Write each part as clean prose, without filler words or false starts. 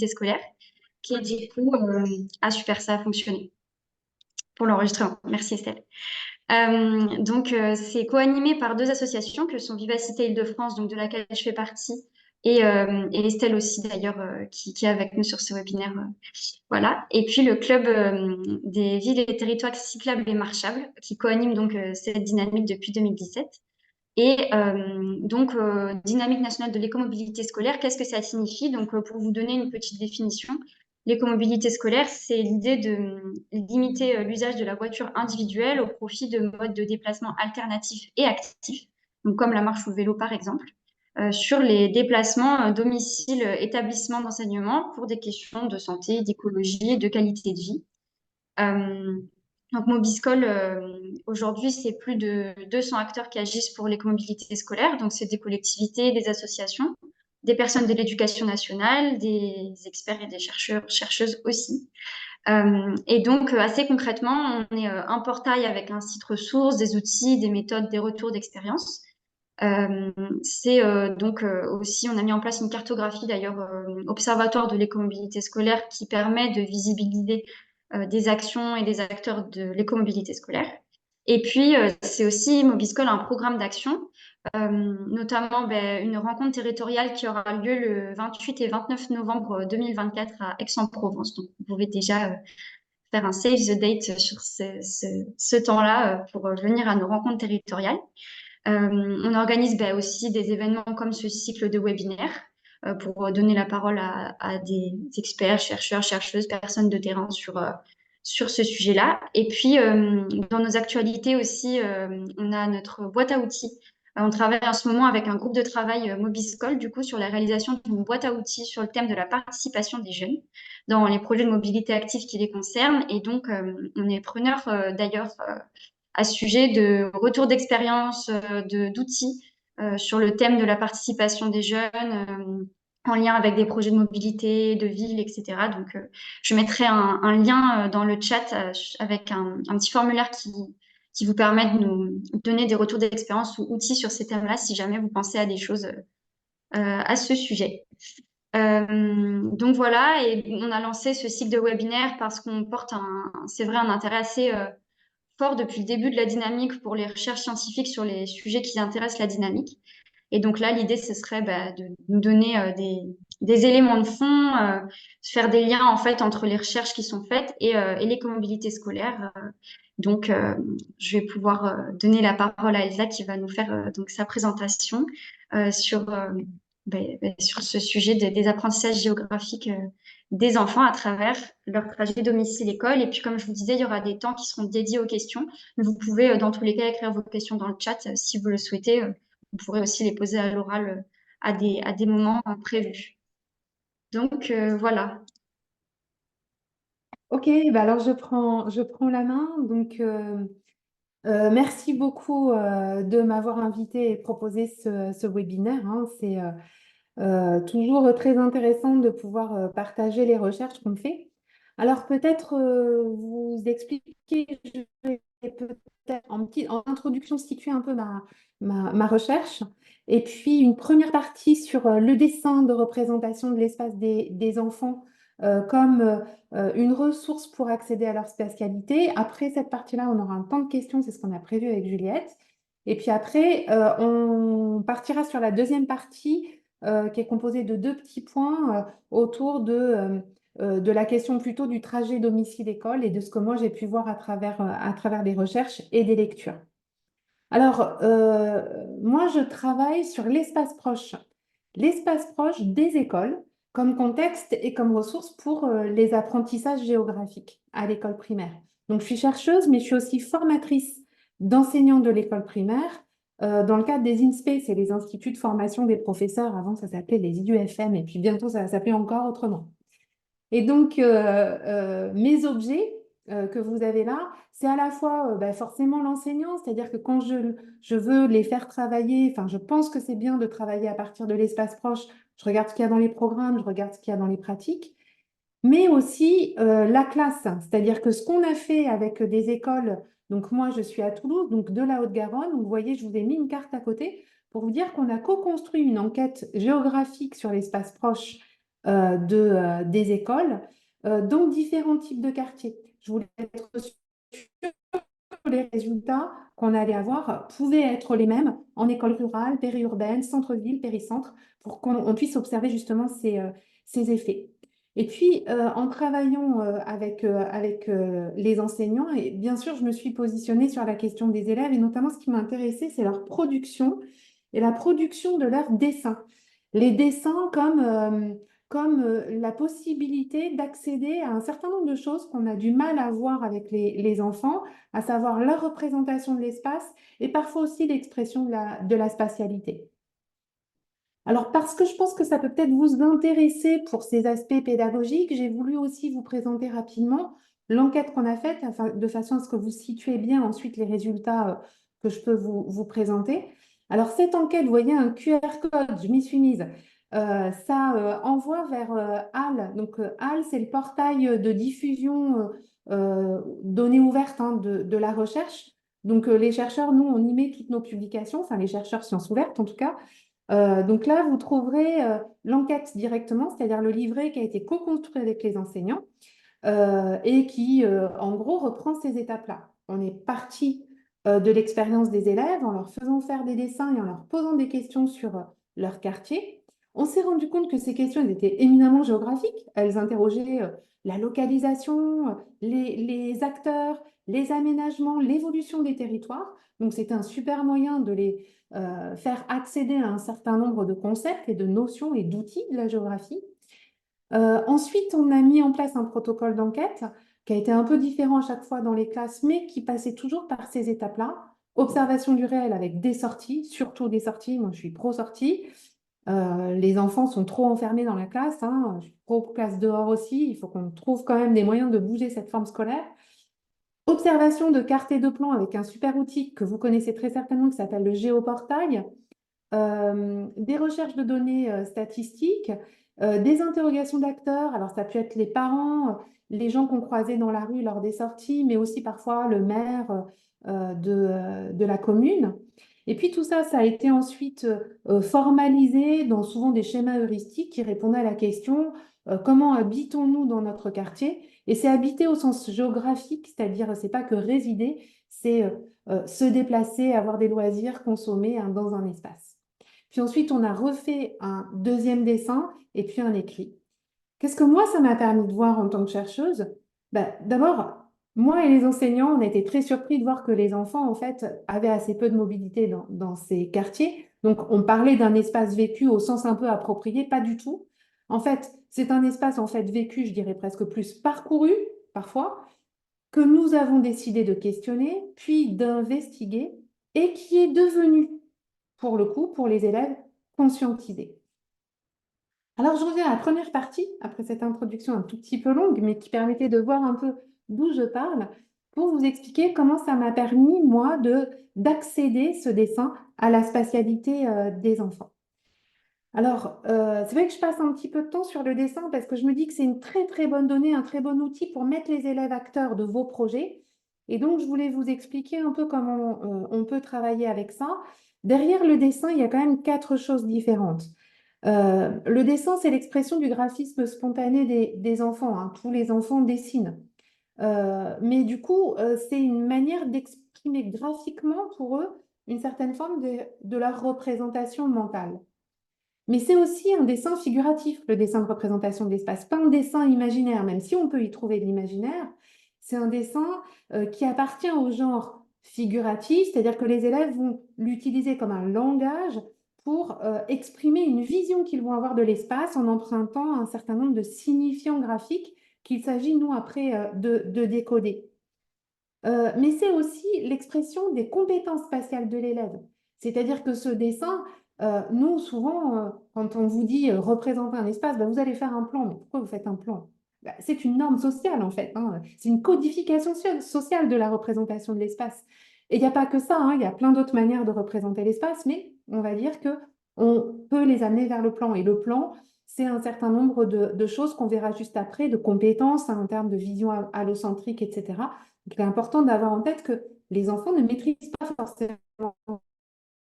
scolaire qui, du coup, super, ça a fonctionné pour l'enregistrement. Merci Estelle. C'est co-animé par deux associations que sont Vivacité Île-de-France, donc de laquelle je fais partie, et Estelle aussi d'ailleurs, qui est avec nous sur ce webinaire. Voilà. Et puis le club des villes et territoires cyclables et marchables, qui co-anime donc cette dynamique depuis 2017. Dynamique nationale de l'écomobilité scolaire, qu'est-ce que ça signifie? Donc, pour vous donner une petite définition, l'écomobilité scolaire, c'est l'idée de limiter l'usage de la voiture individuelle au profit de modes de déplacement alternatifs et actifs, donc comme la marche ou le vélo par exemple, sur les déplacements domicile-établissement d'enseignement pour des questions de santé, d'écologie et de qualité de vie. Euh, donc Mobiscol, aujourd'hui, c'est plus de 200 acteurs qui agissent pour l'écomobilité scolaire. Donc, c'est des collectivités, des associations, des personnes de l'éducation nationale, des experts et des chercheurs, chercheuses aussi. Assez concrètement, on est un portail avec un site ressources, des outils, des méthodes, des retours d'expérience. Aussi, on a mis en place une cartographie, d'ailleurs, observatoire de l'écomobilité scolaire qui permet de visibiliser des actions et des acteurs de l'écomobilité scolaire. Et puis, c'est aussi Mobiscol un programme d'action, notamment une rencontre territoriale qui aura lieu le 28 et 29 novembre 2024 à Aix-en-Provence. Donc, vous pouvez déjà faire un save the date sur ce temps-là pour venir à nos rencontres territoriales. On organise aussi des événements comme ce cycle de webinaires pour donner la parole à des experts, chercheurs, chercheuses, personnes de terrain sur ce sujet-là. Et puis, dans nos actualités aussi, on a notre boîte à outils. On travaille en ce moment avec un groupe de travail Mobiscol, du coup, sur la réalisation d'une boîte à outils sur le thème de la participation des jeunes dans les projets de mobilité active qui les concernent. Et donc, on est preneur d'ailleurs à ce sujet de retour d'expérience, d'outils sur le thème de la participation des jeunes en lien avec des projets de mobilité, de ville, etc. Donc, je mettrai un lien dans le chat avec un petit formulaire qui vous permet de nous donner des retours d'expérience ou outils sur ces thèmes-là si jamais vous pensez à des choses à ce sujet. Donc voilà, et on a lancé ce cycle de webinaire parce qu'on porte c'est vrai, un intérêt assez fort depuis le début de la dynamique pour les recherches scientifiques sur les sujets qui intéressent la dynamique. Et donc là, l'idée, ce serait de nous donner des éléments de fond, faire des liens en fait entre les recherches qui sont faites et l'écomobilité scolaire. Je vais pouvoir donner la parole à Elsa qui va nous faire donc sa présentation sur ce sujet des apprentissages géographiques des enfants à travers leur trajet domicile-école. Et puis, comme je vous disais, il y aura des temps qui seront dédiés aux questions. Vous pouvez, dans tous les cas, écrire vos questions dans le chat si vous le souhaitez. Vous pourrez aussi les poser à l'oral à des moments prévus. Donc, voilà. Ok, bah alors je prends la main. Merci beaucoup de m'avoir invité et proposé ce webinaire, hein. C'est toujours très intéressant de pouvoir partager les recherches qu'on fait. Alors peut-être vous expliquer, je vais peut-être en introduction situer un peu ma recherche. Et puis une première partie sur le dessin de représentation de l'espace des enfants comme une ressource pour accéder à leur spatialité. Après cette partie-là, on aura un temps de questions, c'est ce qu'on a prévu avec Juliette. Et puis après, on partira sur la deuxième partie qui est composée de deux petits points autour de la question plutôt du trajet domicile-école et de ce que moi j'ai pu voir à travers des recherches et des lectures. Alors, moi je travaille sur l'espace proche des écoles comme contexte et comme ressource pour les apprentissages géographiques à l'école primaire. Donc, je suis chercheuse, mais je suis aussi formatrice d'enseignants de l'école primaire dans le cadre des INSPE, c'est les instituts de formation des professeurs. Avant, ça s'appelait les IUFM et puis bientôt, ça va s'appeler encore autrement. Et donc, mes objets que vous avez là, c'est à la fois forcément l'enseignant, c'est-à-dire que quand je veux les faire travailler, enfin, je pense que c'est bien de travailler à partir de l'espace proche, je regarde ce qu'il y a dans les programmes, je regarde ce qu'il y a dans les pratiques, mais aussi la classe, c'est-à-dire que ce qu'on a fait avec des écoles, donc moi je suis à Toulouse, donc de la Haute-Garonne, vous voyez, je vous ai mis une carte à côté pour vous dire qu'on a co-construit une enquête géographique sur l'espace proche des écoles dans différents types de quartiers. Je voulais être sûre que les résultats qu'on allait avoir pouvaient être les mêmes en école rurale, périurbaine, centre-ville, péricentre, pour qu'on puisse observer justement ces effets. Et puis, en travaillant avec les enseignants, et bien sûr, je me suis positionnée sur la question des élèves, et notamment ce qui m'intéressait, c'est leur production et la production de leurs dessins. Les dessins comme la possibilité d'accéder à un certain nombre de choses qu'on a du mal à voir avec les enfants, à savoir leur représentation de l'espace et parfois aussi l'expression de la spatialité. Alors, parce que je pense que ça peut peut-être vous intéresser pour ces aspects pédagogiques, j'ai voulu aussi vous présenter rapidement l'enquête qu'on a faite, de façon à ce que vous situez bien ensuite les résultats que je peux vous présenter. Alors, cette enquête, vous voyez un QR code, je m'y suis mise. Ça envoie vers HAL. Donc, HAL, c'est le portail de diffusion données ouvertes, hein, de la recherche. Donc, les chercheurs, nous, on y met toutes nos publications, enfin les chercheurs sciences ouvertes en tout cas. Donc là, vous trouverez l'enquête directement, c'est-à-dire le livret qui a été co-construit avec les enseignants et qui, en gros, reprend ces étapes-là. On est parti de l'expérience des élèves en leur faisant faire des dessins et en leur posant des questions sur leur quartier. On s'est rendu compte que ces questions elles étaient éminemment géographiques. Elles interrogeaient la localisation, les acteurs, les aménagements, l'évolution des territoires. Donc, c'était un super moyen de les faire accéder à un certain nombre de concepts et de notions et d'outils de la géographie. Ensuite, on a mis en place un protocole d'enquête qui a été un peu différent à chaque fois dans les classes, mais qui passait toujours par ces étapes-là. Observation du réel avec des sorties, surtout des sorties. Moi, je suis pro-sortie. Les enfants sont trop enfermés dans la classe, hein. Je suis pro-classe dehors aussi. Il faut qu'on trouve quand même des moyens de bouger cette forme scolaire. Observation de cartes et de plans avec un super outil que vous connaissez très certainement qui s'appelle le géoportail. Des recherches de données statistiques, des interrogations d'acteurs. Alors, ça peut être les parents, les gens qu'on croisait dans la rue lors des sorties, mais aussi parfois le maire de la commune. Et puis tout ça, ça a été ensuite formalisé dans souvent des schémas heuristiques qui répondaient à la question comment habitons-nous dans notre quartier? Et c'est habiter au sens géographique, c'est-à-dire c'est pas que résider, c'est se déplacer, avoir des loisirs, consommer hein, dans un espace. Puis ensuite, on a refait un deuxième dessin et puis un écrit. Qu'est-ce que moi, ça m'a permis de voir en tant que chercheuse? Ben, d'abord, moi et les enseignants, on a été très surpris de voir que les enfants, en fait, avaient assez peu de mobilité dans ces quartiers. Donc, on parlait d'un espace vécu au sens un peu approprié, pas du tout. En fait, c'est un espace, en fait, vécu, je dirais presque plus parcouru, parfois, que nous avons décidé de questionner, puis d'investiguer, et qui est devenu, pour le coup, pour les élèves, conscientisé. Alors, je reviens à la première partie, après cette introduction un tout petit peu longue, mais qui permettait de voir un peu d'où je parle, pour vous expliquer comment ça m'a permis, moi, d'accéder, ce dessin, à la spatialité des enfants. Alors, c'est vrai que je passe un petit peu de temps sur le dessin parce que je me dis que c'est une très très bonne donnée, un très bon outil pour mettre les élèves acteurs de vos projets. Et donc, je voulais vous expliquer un peu comment on peut travailler avec ça. Derrière le dessin, il y a quand même quatre choses différentes. Le dessin, c'est l'expression du graphisme spontané des enfants, hein. Tous les enfants dessinent. Mais du coup, c'est une manière d'exprimer graphiquement pour eux une certaine forme de leur représentation mentale. Mais c'est aussi un dessin figuratif, le dessin de représentation de l'espace, pas un dessin imaginaire, même si on peut y trouver de l'imaginaire. C'est un dessin qui appartient au genre figuratif, c'est-à-dire que les élèves vont l'utiliser comme un langage pour exprimer une vision qu'ils vont avoir de l'espace en empruntant un certain nombre de signifiants graphiques qu'il s'agit, nous, après, de décoder. Mais c'est aussi l'expression des compétences spatiales de l'élève. C'est-à-dire que ce dessin, nous, souvent, quand on vous dit représenter un espace, ben, vous allez faire un plan. Mais pourquoi vous faites un plan? Ben, c'est une norme sociale, en fait, hein. C'est une codification sociale de la représentation de l'espace. Et il n'y a pas que ça, hein, il y a plein d'autres manières de représenter l'espace, mais on va dire que on peut les amener vers le plan. Et le plan, c'est un certain nombre de choses qu'on verra juste après, de compétences hein, en termes de vision allocentrique, etc. Donc, il est important d'avoir en tête que les enfants ne maîtrisent pas forcément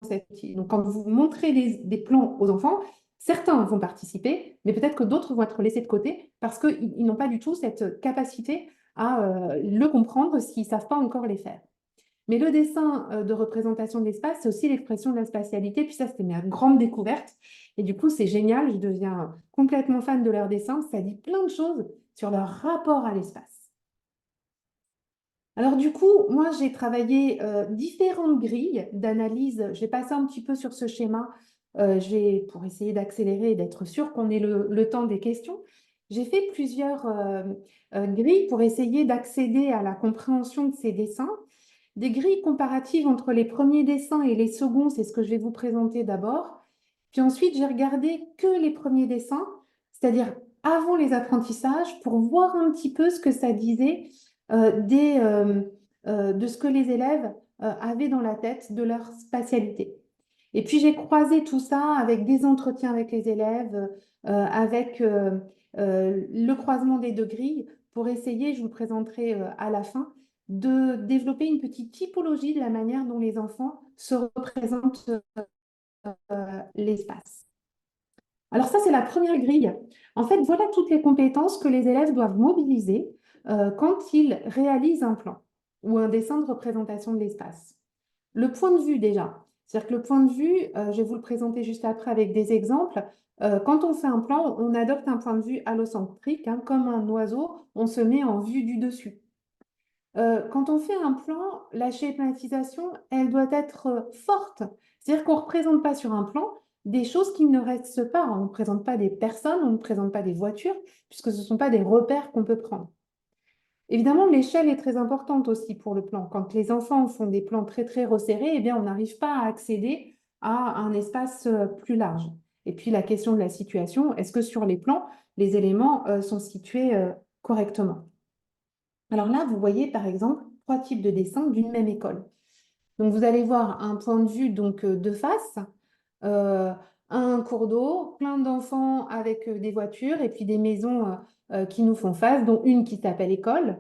cet outil. Donc, quand vous montrez des plans aux enfants, Certains vont participer, mais peut-être que d'autres vont être laissés de côté parce qu'ils n'ont pas du tout cette capacité à le comprendre s'ils ne savent pas encore les faire. Mais le dessin de représentation de l'espace, c'est aussi l'expression de la spatialité. Puis ça, c'était ma grande découverte. Et du coup, c'est génial. Je deviens complètement fan de leur dessin. Ça dit plein de choses sur leur rapport à l'espace. Alors du coup, moi, j'ai travaillé différentes grilles d'analyse. J'ai passé un petit peu sur ce schéma pour essayer d'accélérer et d'être sûr qu'on ait le temps des questions. J'ai fait plusieurs grilles pour essayer d'accéder à la compréhension de ces dessins. Des grilles comparatives entre les premiers dessins et les seconds, c'est ce que je vais vous présenter d'abord. Puis ensuite, j'ai regardé que les premiers dessins, c'est-à-dire avant les apprentissages, pour voir un petit peu ce que ça disait de ce que les élèves avaient dans la tête, de leur spatialité. Et puis j'ai croisé tout ça avec des entretiens avec les élèves, avec le croisement des deux grilles pour essayer, je vous le présenterai à la fin, de développer une petite typologie de la manière dont les enfants se représentent l'espace. Alors ça, c'est la première grille. En fait, voilà toutes les compétences que les élèves doivent mobiliser quand ils réalisent un plan ou un dessin de représentation de l'espace. Le point de vue déjà, c'est-à-dire que le point de vue, je vais vous le présenter juste après avec des exemples. Quand on fait un plan, on adopte un point de vue allocentrique, hein, comme un oiseau, on se met en vue du dessus. Quand on fait un plan, la schématisation, elle doit être forte. C'est-à-dire qu'on ne représente pas sur un plan des choses qui ne restent pas. On ne présente pas des personnes, on ne présente pas des voitures, puisque ce ne sont pas des repères qu'on peut prendre. Évidemment, l'échelle est très importante aussi pour le plan. Quand les enfants font des plans très, très resserrés, eh bien, on n'arrive pas à accéder à un espace plus large. Et puis, la question de la situation, est-ce que sur les plans, les éléments sont situés correctement? Alors là, vous voyez par exemple trois types de dessins d'une même école. Donc vous allez voir un point de vue donc de face, euh, un cours d'eau, plein d'enfants avec des voitures et puis des maisons qui nous font face, dont une qui s'appelle école.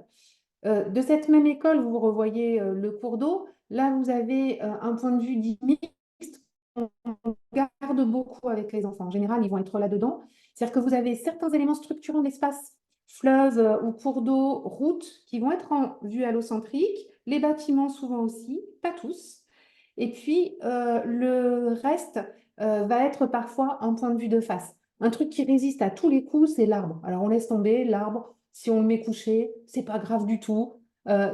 De cette même école, vous revoyez le cours d'eau. Là, vous avez un point de vue dit mixte. On garde beaucoup avec les enfants. En général, ils vont être là-dedans. C'est-à-dire que vous avez certains éléments structurants de l'espace, fleuves ou cours d'eau, routes, qui vont être en vue allocentrique, les bâtiments souvent aussi, pas tous. Et puis, le reste va être parfois en point de vue de face. Un truc qui résiste à tous les coups, c'est l'arbre. Alors, on laisse tomber l'arbre. Si on le met couché, c'est pas grave du tout.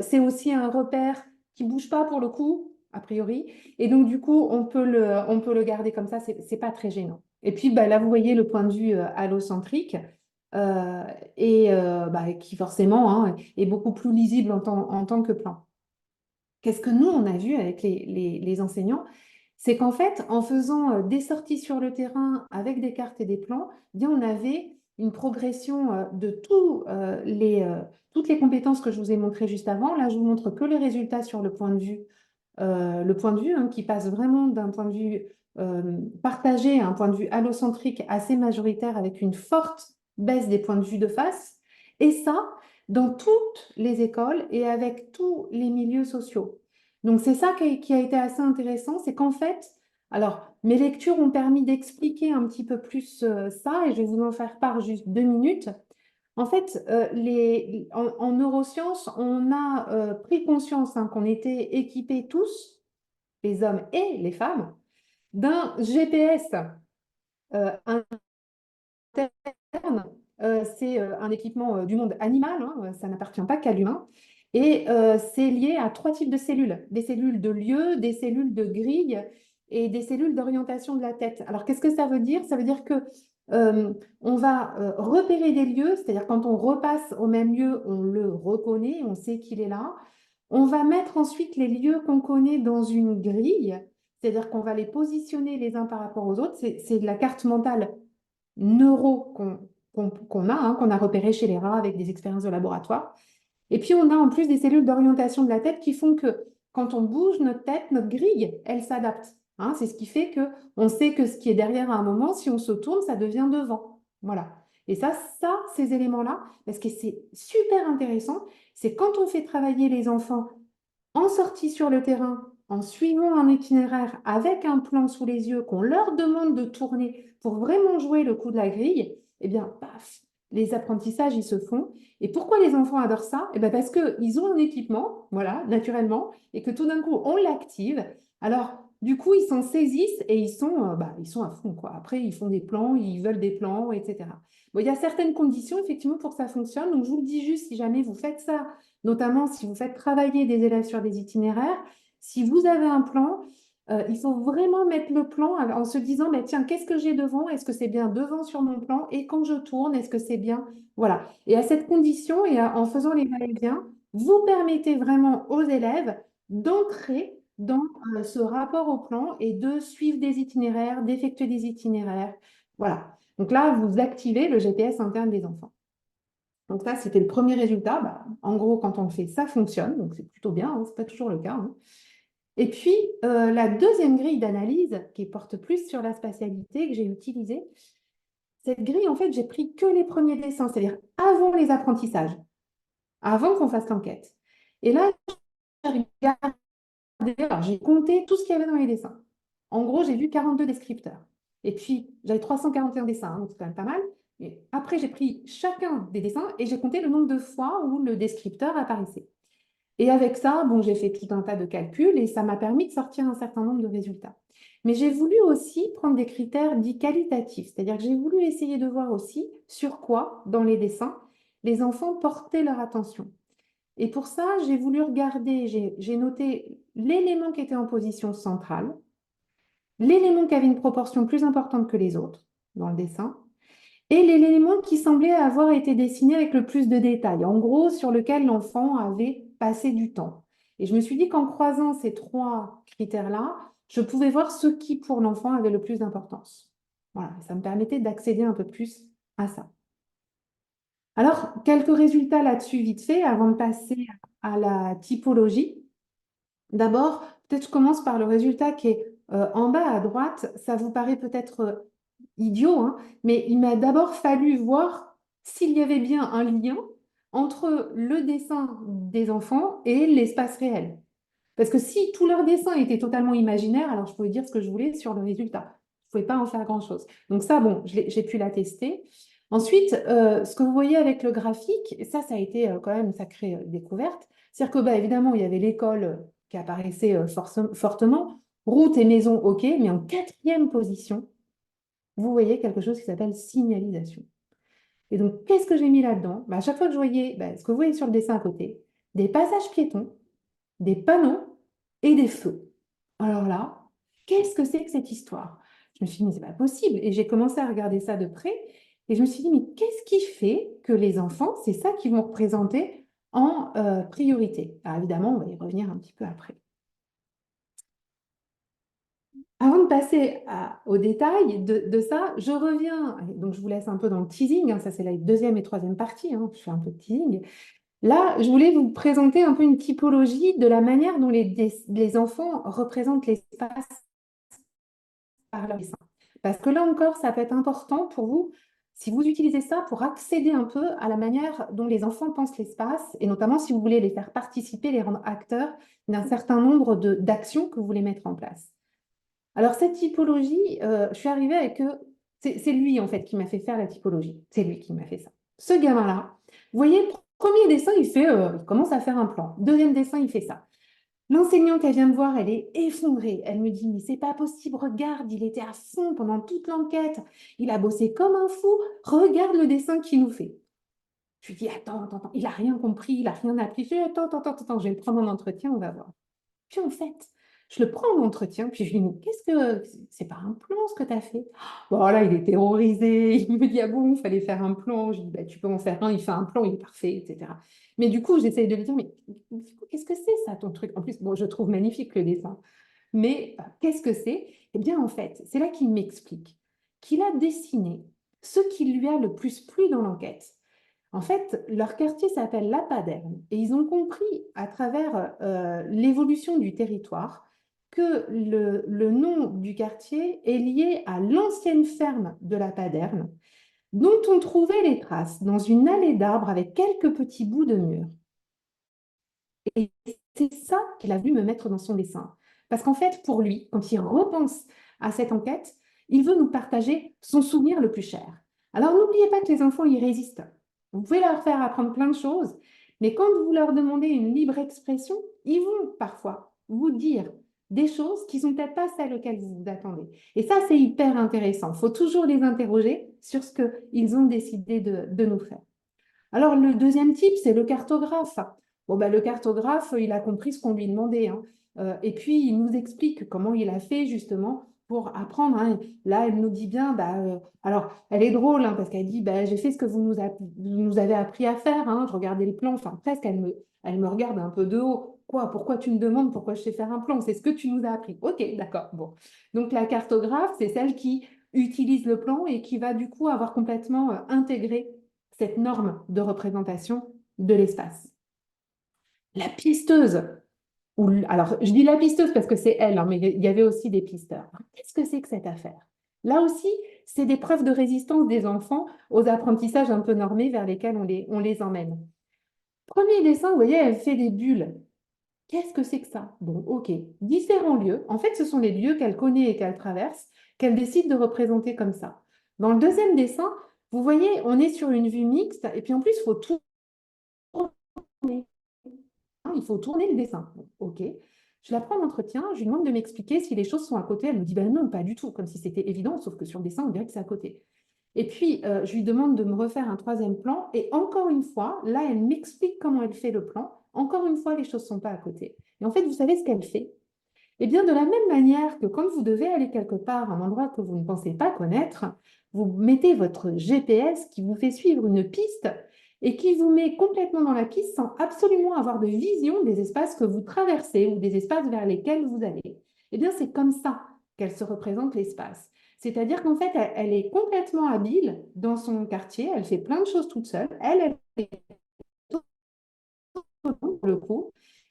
C'est aussi un repère qui bouge pas pour le coup, a priori. Et donc, du coup, on peut le garder comme ça, c'est pas très gênant. Et puis, bah, là, vous voyez le point de vue allocentrique euh, bah, qui forcément hein, est beaucoup plus lisible en tant que plan. Qu'est-ce que nous, on a vu avec les enseignants? C'est qu'en fait, en faisant des sorties sur le terrain avec des cartes et des plans, eh bien, on avait une progression de toutes les compétences que je vous ai montrées juste avant. Là, je vous montre que les résultats sur le point de vue hein, qui passe vraiment d'un point de vue partagé à un point de vue allocentrique assez majoritaire avec une forte baisse des points de vue de face. Et ça, dans toutes les écoles et avec tous les milieux sociaux. Donc c'est ça qui a été assez intéressant, c'est qu'en fait, alors mes lectures ont permis d'expliquer un petit peu plus ça et je vais vous en faire part juste 2 minutes. En fait, en neurosciences, on a pris conscience hein, qu'on était équipés tous, les hommes et les femmes, d'un GPS interne. C'est un équipement du monde animal, hein, ça n'appartient pas qu'à l'humain. Et c'est lié à trois types de cellules. Des cellules de lieu, des cellules de grille et des cellules d'orientation de la tête. Alors, qu'est-ce que ça veut dire? Ça veut dire que on va repérer des lieux, c'est-à-dire quand on repasse au même lieu, on le reconnaît, on sait qu'il est là. On va mettre ensuite les lieux qu'on connaît dans une grille, c'est-à-dire qu'on va les positionner les uns par rapport aux autres. C'est de la carte mentale neuro qu'on a, hein, qu'on a repéré chez les rats avec des expériences de laboratoire. Et puis, on a en plus des cellules d'orientation de la tête qui font que quand on bouge notre tête, notre grille, elle s'adapte. Hein, c'est ce qui fait que on sait que ce qui est derrière à un moment, si on se tourne, ça devient devant. Voilà. Et ces éléments-là, parce que c'est super intéressant, c'est quand on fait travailler les enfants en sortie sur le terrain, en suivant un itinéraire avec un plan sous les yeux, qu'on leur demande de tourner pour vraiment jouer le coup de la grille, eh bien, paf, les apprentissages, ils se font. Et pourquoi les enfants adorent ça? Eh bien, parce qu'ils ont un équipement, voilà, naturellement, et que tout d'un coup, on l'active. Alors, du coup, ils s'en saisissent et ils sont à fond, quoi. Après, ils font des plans, ils veulent des plans, etc. Bon, il y a certaines conditions, effectivement, pour que ça fonctionne. Donc, je vous le dis juste, si jamais vous faites ça, notamment si vous faites travailler des élèves sur des itinéraires, si vous avez un plan, il faut vraiment mettre le plan en se disant, bah, tiens, qu'est-ce que j'ai devant? Est-ce que c'est bien devant sur mon plan? Et quand je tourne, est-ce que c'est bien? Voilà. Et à cette condition, en faisant les va-et-vient, vous permettez vraiment aux élèves d'entrer dans ce rapport au plan et de suivre des itinéraires, d'effectuer des itinéraires. Voilà. Donc là, vous activez le GPS interne des enfants. Donc ça, c'était le premier résultat. Bah, en gros, quand on le fait, ça fonctionne. Donc c'est plutôt bien, hein, ce n'est pas toujours le cas, hein. Et puis, la deuxième grille d'analyse, qui porte plus sur la spatialité, que j'ai utilisée, cette grille, en fait, j'ai pris que les premiers dessins, c'est-à-dire avant les apprentissages, avant qu'on fasse l'enquête. Et là, j'ai regardé, alors j'ai compté tout ce qu'il y avait dans les dessins. En gros, j'ai vu 42 descripteurs. Et puis, j'avais 341 dessins, hein, donc c'est quand même pas mal. Et après, j'ai pris chacun des dessins et j'ai compté le nombre de fois où le descripteur apparaissait. Et avec ça, bon, j'ai fait tout un tas de calculs et ça m'a permis de sortir un certain nombre de résultats. Mais j'ai voulu aussi prendre des critères dits qualitatifs, c'est-à-dire que j'ai voulu essayer de voir aussi sur quoi, dans les dessins, les enfants portaient leur attention. Et pour ça, j'ai voulu regarder, j'ai noté l'élément qui était en position centrale, l'élément qui avait une proportion plus importante que les autres dans le dessin, et l'élément qui semblait avoir été dessiné avec le plus de détails, en gros sur lequel l'enfant avait passé du temps. Et je me suis dit qu'en croisant ces trois critères-là, je pouvais voir ce qui, pour l'enfant, avait le plus d'importance. Voilà, ça me permettait d'accéder un peu plus à ça. Alors, quelques résultats là-dessus vite fait avant de passer à la typologie. D'abord, peut-être je commence par le résultat qui est en bas à droite. Ça vous paraît peut-être idiot, hein, mais il m'a d'abord fallu voir s'il y avait bien un lien entre le dessin des enfants et l'espace réel. Parce que si tout leur dessin était totalement imaginaire, alors je pouvais dire ce que je voulais sur le résultat. Je ne pouvais pas en faire grand-chose. Donc ça, bon, j'ai pu la tester. Ensuite, ce que vous voyez avec le graphique, et ça a été quand même une sacrée découverte. C'est-à-dire que, bah, évidemment, il y avait l'école qui apparaissait fortement, route et maison, OK, mais en quatrième position, vous voyez quelque chose qui s'appelle signalisation. Et donc, qu'est-ce que j'ai mis là-dedans? Bah, à chaque fois que je voyais, bah, ce que vous voyez sur le dessin à côté, des passages piétons, des panneaux et des feux. Alors là, qu'est-ce que c'est que cette histoire? Je me suis dit, mais c'est pas possible. Et j'ai commencé à regarder ça de près. Et je me suis dit, mais qu'est-ce qui fait que les enfants, c'est ça qu'ils vont représenter en priorité? Alors évidemment, on va y revenir un petit peu après. Avant de passer au détail de ça, je reviens, donc je vous laisse un peu dans le teasing, hein, ça c'est la deuxième et troisième partie, hein, je fais un peu de teasing. Là, je voulais vous présenter un peu une typologie de la manière dont les enfants représentent l'espace par leur dessin. Parce que là encore, ça peut être important pour vous, si vous utilisez ça pour accéder un peu à la manière dont les enfants pensent l'espace, et notamment si vous voulez les faire participer, les rendre acteurs d'un certain nombre d'actions que vous voulez mettre en place. Alors, cette typologie, je suis arrivée avec eux. C'est lui, en fait, qui m'a fait faire la typologie. C'est lui qui m'a fait ça. Ce gamin-là, vous voyez, premier dessin, il commence à faire un plan. Deuxième dessin, il fait ça. L'enseignante, elle vient me voir, elle est effondrée. Elle me dit, mais c'est pas possible, regarde, il était à fond pendant toute l'enquête. Il a bossé comme un fou. Regarde le dessin qu'il nous fait. Je lui dis, attends, il n'a rien compris, il n'a rien appris. Je lui dis, attends, je vais le prendre en entretien, on va voir. Puis en fait, je le prends en entretien, puis je lui dis, mais qu'est-ce que c'est pas un plan ce que tu as fait? Bon, là, il est terrorisé, il me dit, ah bon, il fallait faire un plan. Je lui dis, bah, tu peux en faire un, il fait un plan, il est parfait, etc. Mais du coup, j'essaye de lui dire, mais qu'est-ce que c'est ça, ton truc? En plus, bon, je trouve magnifique le dessin, mais qu'est-ce que c'est? Eh bien, en fait, c'est là qu'il m'explique qu'il a dessiné ce qui lui a le plus plu dans l'enquête. En fait, leur quartier s'appelle La Paderne et ils ont compris à travers l'évolution du territoire que le nom du quartier est lié à l'ancienne ferme de La Paderne dont on trouvait les traces dans une allée d'arbres avec quelques petits bouts de mur. Et c'est ça qu'il a voulu me mettre dans son dessin. Parce qu'en fait, pour lui, quand il repense à cette enquête, il veut nous partager son souvenir le plus cher. Alors n'oubliez pas que les enfants, ils résistent. Vous pouvez leur faire apprendre plein de choses, mais quand vous leur demandez une libre expression, ils vont parfois vous dire des choses qui ne sont peut-être pas celles auxquelles vous vous attendez. Et ça, c'est hyper intéressant. Il faut toujours les interroger sur ce qu'ils ont décidé de nous faire. Alors, le deuxième type, c'est le cartographe. Bon, ben, le cartographe, il a compris ce qu'on lui demandait, hein. Et puis, il nous explique comment il a fait justement pour apprendre, hein. Là, elle nous dit bien, alors, elle est drôle, hein, parce qu'elle dit, j'ai fait ce que vous nous avez appris à faire, hein. Je regardais le plan, enfin, presque, elle me regarde un peu de haut. Quoi, pourquoi tu me demandes pourquoi je sais faire un plan? C'est ce que tu nous as appris. Ok, d'accord, bon. Donc, la cartographe, c'est celle qui utilise le plan et qui va du coup avoir complètement intégré cette norme de représentation de l'espace. La pisteuse, alors je dis la pisteuse parce que c'est elle, hein, mais il y avait aussi des pisteurs. Qu'est-ce que c'est que cette affaire? Là aussi, c'est des preuves de résistance des enfants aux apprentissages un peu normés vers lesquels on les emmène. Premier dessin, vous voyez, elle fait des bulles. Qu'est-ce que c'est que ça? Bon, ok. Différents lieux. En fait, ce sont les lieux qu'elle connaît et qu'elle traverse, qu'elle décide de représenter comme ça. Dans le deuxième dessin, vous voyez, on est sur une vue mixte, et puis en plus, il faut tourner. Hein, il faut tourner le dessin. Bon, ok. Je la prends en entretien, je lui demande de m'expliquer si les choses sont à côté. Elle me dit, ben non, pas du tout, comme si c'était évident, sauf que sur le dessin, on dirait que c'est à côté. Et puis, je lui demande de me refaire un troisième plan. Et encore une fois, là, elle m'explique comment elle fait le plan. Encore une fois, les choses ne sont pas à côté. Et en fait, vous savez ce qu'elle fait? Eh bien, de la même manière que quand vous devez aller quelque part, un endroit que vous ne pensez pas connaître, vous mettez votre GPS qui vous fait suivre une piste et qui vous met complètement dans la piste sans absolument avoir de vision des espaces que vous traversez ou des espaces vers lesquels vous allez. Eh bien, c'est comme ça qu'elle se représente l'espace. C'est-à-dire qu'en fait, elle est complètement habile dans son quartier, elle fait plein de choses toute seule, elle est pour le coup.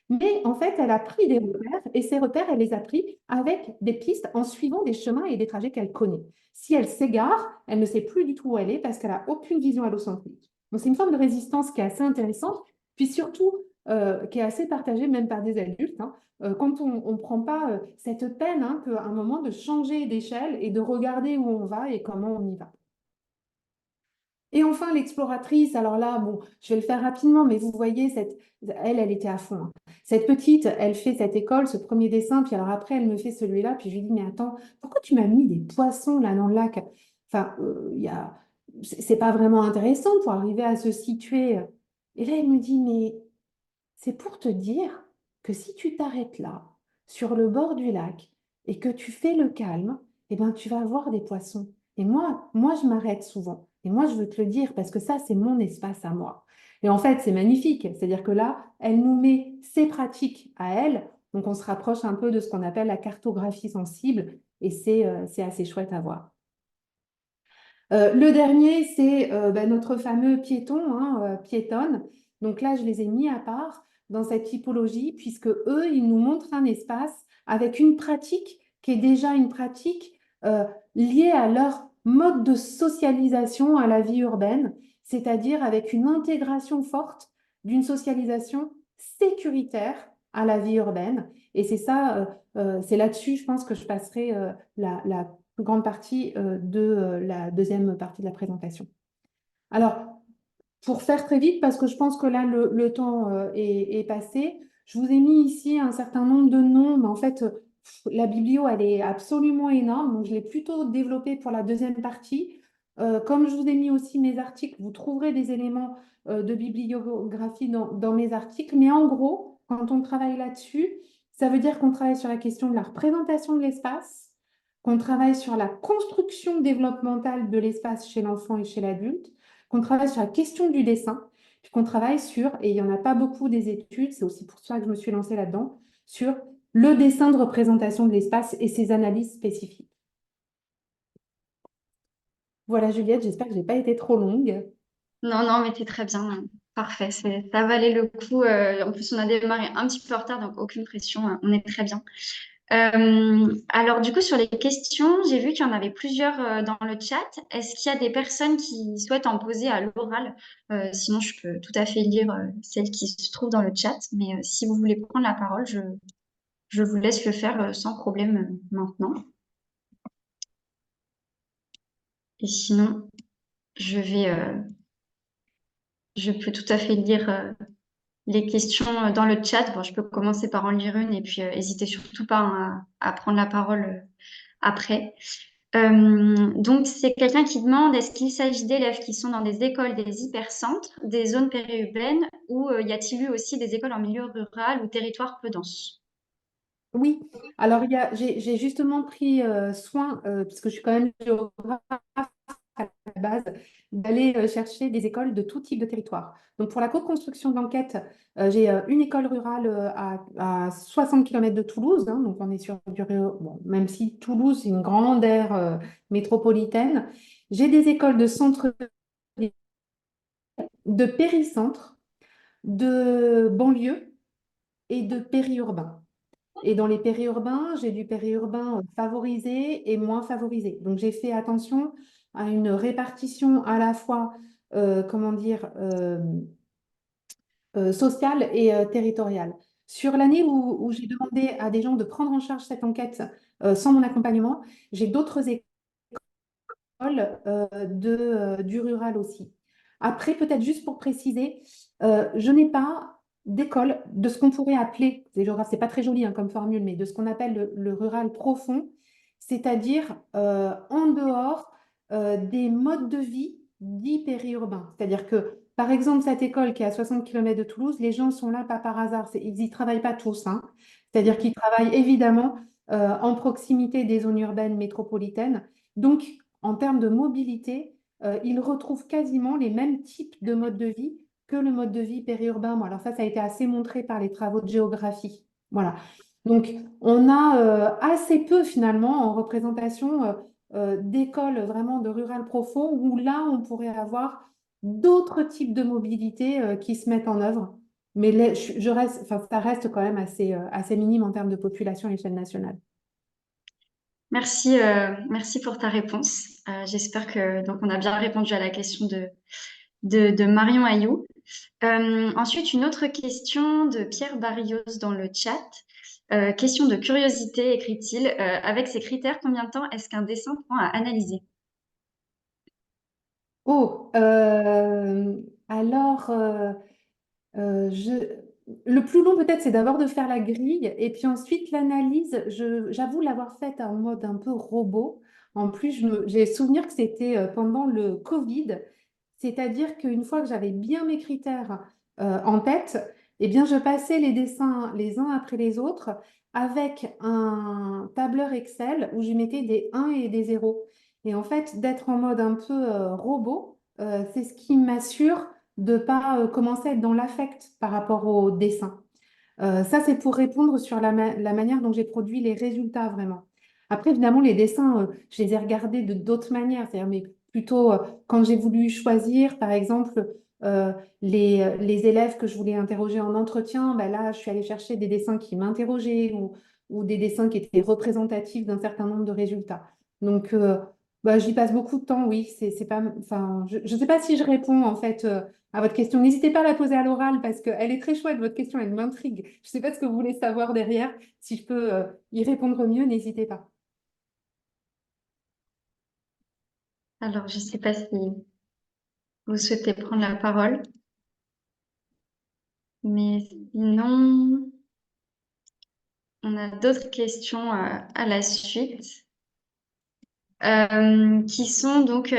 Mais en fait, elle a pris des repères et ces repères, elle les a pris avec des pistes en suivant des chemins et des trajets qu'elle connaît. Si elle s'égare, elle ne sait plus du tout où elle est parce qu'elle n'a aucune vision allocentrique. Donc, c'est une forme de résistance qui est assez intéressante, puis surtout qui est assez partagée même par des adultes, hein, quand on ne prend pas cette peine hein, qu'à un moment de changer d'échelle et de regarder où on va et comment on y va. Et enfin, l'exploratrice, alors là, bon, je vais le faire rapidement, mais vous voyez, elle était à fond, hein. Cette petite, elle fait cette école, ce premier dessin, puis alors après, elle me fait celui-là, puis je lui dis, mais attends, pourquoi tu m'as mis des poissons là dans le lac? Enfin, c'est pas vraiment intéressant pour arriver à se situer. Et là, elle me dit, mais c'est pour te dire que si tu t'arrêtes là, sur le bord du lac, et que tu fais le calme, eh ben, tu vas voir des poissons. Et moi, je m'arrête souvent. Et moi, je veux te le dire parce que ça, c'est mon espace à moi. Et en fait, c'est magnifique. C'est-à-dire que là, elle nous met ses pratiques à elle. Donc, on se rapproche un peu de ce qu'on appelle la cartographie sensible. Et c'est assez chouette à voir. Le dernier, c'est notre fameux piéton, hein, piétonne. Donc là, je les ai mis à part dans cette typologie, puisque eux, ils nous montrent un espace avec une pratique qui est déjà une pratique liée à leur mode de socialisation à la vie urbaine, c'est-à-dire avec une intégration forte d'une socialisation sécuritaire à la vie urbaine. Et c'est ça, c'est là-dessus, je pense que je passerai la grande partie de la deuxième partie de la présentation. Alors, pour faire très vite, parce que je pense que là, le temps est passé, je vous ai mis ici un certain nombre de noms, mais en fait, la biblio, elle est absolument énorme, donc je l'ai plutôt développée pour la deuxième partie. Comme je vous ai mis aussi mes articles, vous trouverez des éléments de bibliographie dans mes articles, mais en gros, quand on travaille là-dessus, ça veut dire qu'on travaille sur la question de la représentation de l'espace, qu'on travaille sur la construction développementale de l'espace chez l'enfant et chez l'adulte, qu'on travaille sur la question du dessin, puis qu'on travaille sur, et il n'y en a pas beaucoup des études, c'est aussi pour ça que je me suis lancée là-dedans, sur le dessin de représentation de l'espace et ses analyses spécifiques. Voilà, Juliette, j'espère que je n'ai pas été trop longue. Non, non, mais t'es très bien. Parfait, ça valait le coup. En plus, on a démarré un petit peu en retard, donc aucune pression. On est très bien. Alors, du coup, sur les questions, j'ai vu qu'il y en avait plusieurs dans le chat. Est-ce qu'il y a des personnes qui souhaitent en poser à l'oral? Sinon, je peux tout à fait lire celles qui se trouvent dans le chat. Mais si vous voulez prendre la parole, je vous laisse le faire sans problème maintenant. Et sinon, je vais, je peux tout à fait lire les questions dans le chat. Bon, je peux commencer par en lire une et puis hésitez surtout pas hein, à prendre la parole après. Donc, c'est quelqu'un qui demande est-ce qu'il s'agit d'élèves qui sont dans des écoles, des hypercentres, des zones périurbaines ou y a-t-il eu aussi des écoles en milieu rural ou territoire peu dense? Oui, alors j'ai justement pris soin, puisque je suis quand même géographe à la base, d'aller chercher des écoles de tout type de territoire. Donc pour la co-construction d'enquête, j'ai une école rurale à 60 km de Toulouse, hein, donc on est sur bon, même si Toulouse est une grande aire métropolitaine, j'ai des écoles de centre, de péricentre, de banlieue et de périurbain. Et dans les périurbains, j'ai du périurbain favorisé et moins favorisé. Donc, j'ai fait attention à une répartition à la fois, comment dire, sociale et territoriale. Sur l'année où j'ai demandé à des gens de prendre en charge cette enquête sans mon accompagnement, j'ai d'autres du rural aussi. Après, peut-être juste pour préciser, je n'ai pas d'école de ce qu'on pourrait appeler, c'est pas très joli hein, comme formule, mais de ce qu'on appelle le rural profond, c'est-à-dire en dehors des modes de vie dits périurbains. C'est-à-dire que, par exemple, cette école qui est à 60 km de Toulouse, les gens sont là pas par hasard, ils n'y travaillent pas tous, hein. C'est-à-dire qu'ils travaillent évidemment en proximité des zones urbaines métropolitaines. Donc, en termes de mobilité, ils retrouvent quasiment les mêmes types de modes de vie que le mode de vie périurbain. Bon, alors ça a été assez montré par les travaux de géographie. Voilà. Donc, on a assez peu finalement en représentation d'écoles vraiment de rural profond où là, on pourrait avoir d'autres types de mobilité qui se mettent en œuvre. Mais je reste, enfin, ça reste quand même assez minime en termes de population à l'échelle nationale. Merci, merci pour ta réponse. J'espère que donc on a bien répondu à la question de Marion Ayou. Ensuite, une autre question de Pierre Barrios dans le chat. Question de curiosité, écrit-il. Avec ces critères, combien de temps est-ce qu'un dessin prend à analyser? Oh, alors, Euh, je... Le plus long peut-être, c'est d'abord de faire la grille et puis ensuite l'analyse. J'avoue l'avoir faite en mode un peu robot. En plus, j'ai souvenir que c'était pendant le Covid, c'est-à-dire qu'une fois que j'avais bien mes critères en tête, eh bien, je passais les dessins les uns après les autres avec un tableur Excel où je mettais des 1 et des 0. Et en fait, d'être en mode un peu robot, c'est ce qui m'assure de ne pas commencer à être dans l'affect par rapport au dessin. Ça, c'est pour répondre sur la manière dont j'ai produit les résultats vraiment. Après, évidemment, les dessins, je les ai regardés de d'autres manières, c'est-à-dire mais plutôt quand j'ai voulu choisir, par exemple, les élèves que je voulais interroger en entretien, ben là, je suis allée chercher des dessins qui m'interrogeaient ou des dessins qui étaient représentatifs d'un certain nombre de résultats. Donc, bah, j'y passe beaucoup de temps, oui. C'est pas, enfin, je ne sais pas si je réponds en fait à votre question. N'hésitez pas à la poser à l'oral parce qu'elle est très chouette, votre question, elle m'intrigue. Je ne sais pas ce que vous voulez savoir derrière. Si je peux y répondre mieux, n'hésitez pas. Alors, je ne sais pas si vous souhaitez prendre la parole, mais sinon, on a d'autres questions à la suite. Qui sont donc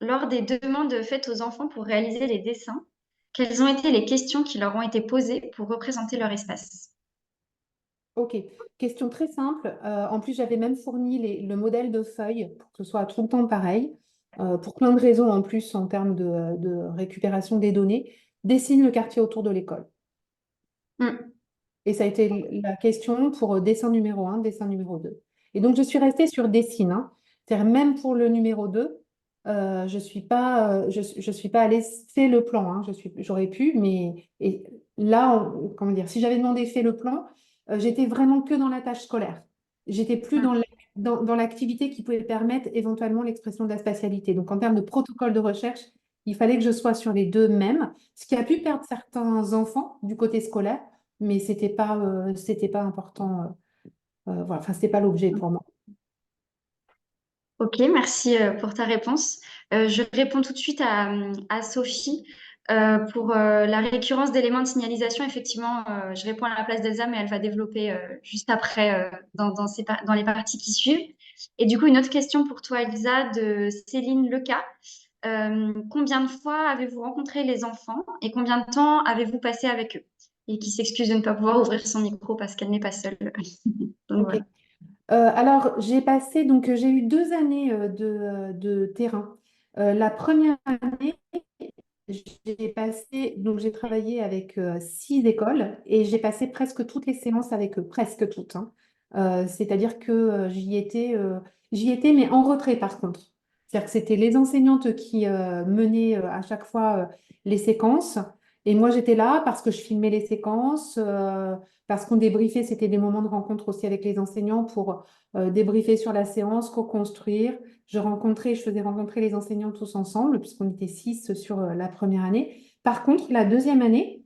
lors des demandes faites aux enfants pour réaliser les dessins, quelles ont été les questions qui leur ont été posées pour représenter leur espace? Ok, question très simple. En plus, j'avais même fourni le modèle de feuille pour que ce soit tout le temps pareil, pour plein de raisons en plus en termes de récupération des données. Dessine le quartier autour de l'école. Hmm. Et ça a été la question pour dessin numéro un, dessin numéro 2. Et donc, je suis restée sur dessine, hein. C'est-à-dire, même pour le numéro 2, je suis pas allée fait le plan, hein. J'aurais pu, mais et là, comment dire, si j'avais demandé fait le plan, j'étais vraiment que dans la tâche scolaire. J'étais plus Hmm. dans l'activité qui pouvait permettre éventuellement l'expression de la spatialité. Donc, en termes de protocole de recherche, il fallait que je sois sur les deux mêmes, ce qui a pu perdre certains enfants du côté scolaire mais c'était pas important. Voilà, enfin, c'était pas l'objet pour moi. Ok, merci pour ta réponse. Je réponds tout de suite à Sophie. Pour la récurrence d'éléments de signalisation, effectivement, je réponds à la place d'Elsa, mais elle va développer juste après dans les parties qui suivent. Et du coup, une autre question pour toi, Elsa, de Céline Leca. Combien de fois avez-vous rencontré les enfants et combien de temps avez-vous passé avec eux? Et qui s'excuse de ne pas pouvoir ouvrir son micro parce qu'elle n'est pas seule. Donc Ok. voilà. Alors, j'ai eu 2 années de terrain. La première année, j'ai travaillé avec 6 écoles et j'ai passé presque toutes les séances avec eux, presque toutes, hein. C'est-à-dire que j'y étais, mais en retrait par contre. C'est-à-dire que c'était les enseignantes qui menaient à chaque fois les séquences. Et moi, j'étais là parce que je filmais les séquences, parce qu'on débriefait, c'était des moments de rencontre aussi avec les enseignants pour débriefer sur la séance, co-construire. Je faisais rencontrer les enseignants tous ensemble, puisqu'on était 6 sur la première année. Par contre, la deuxième année,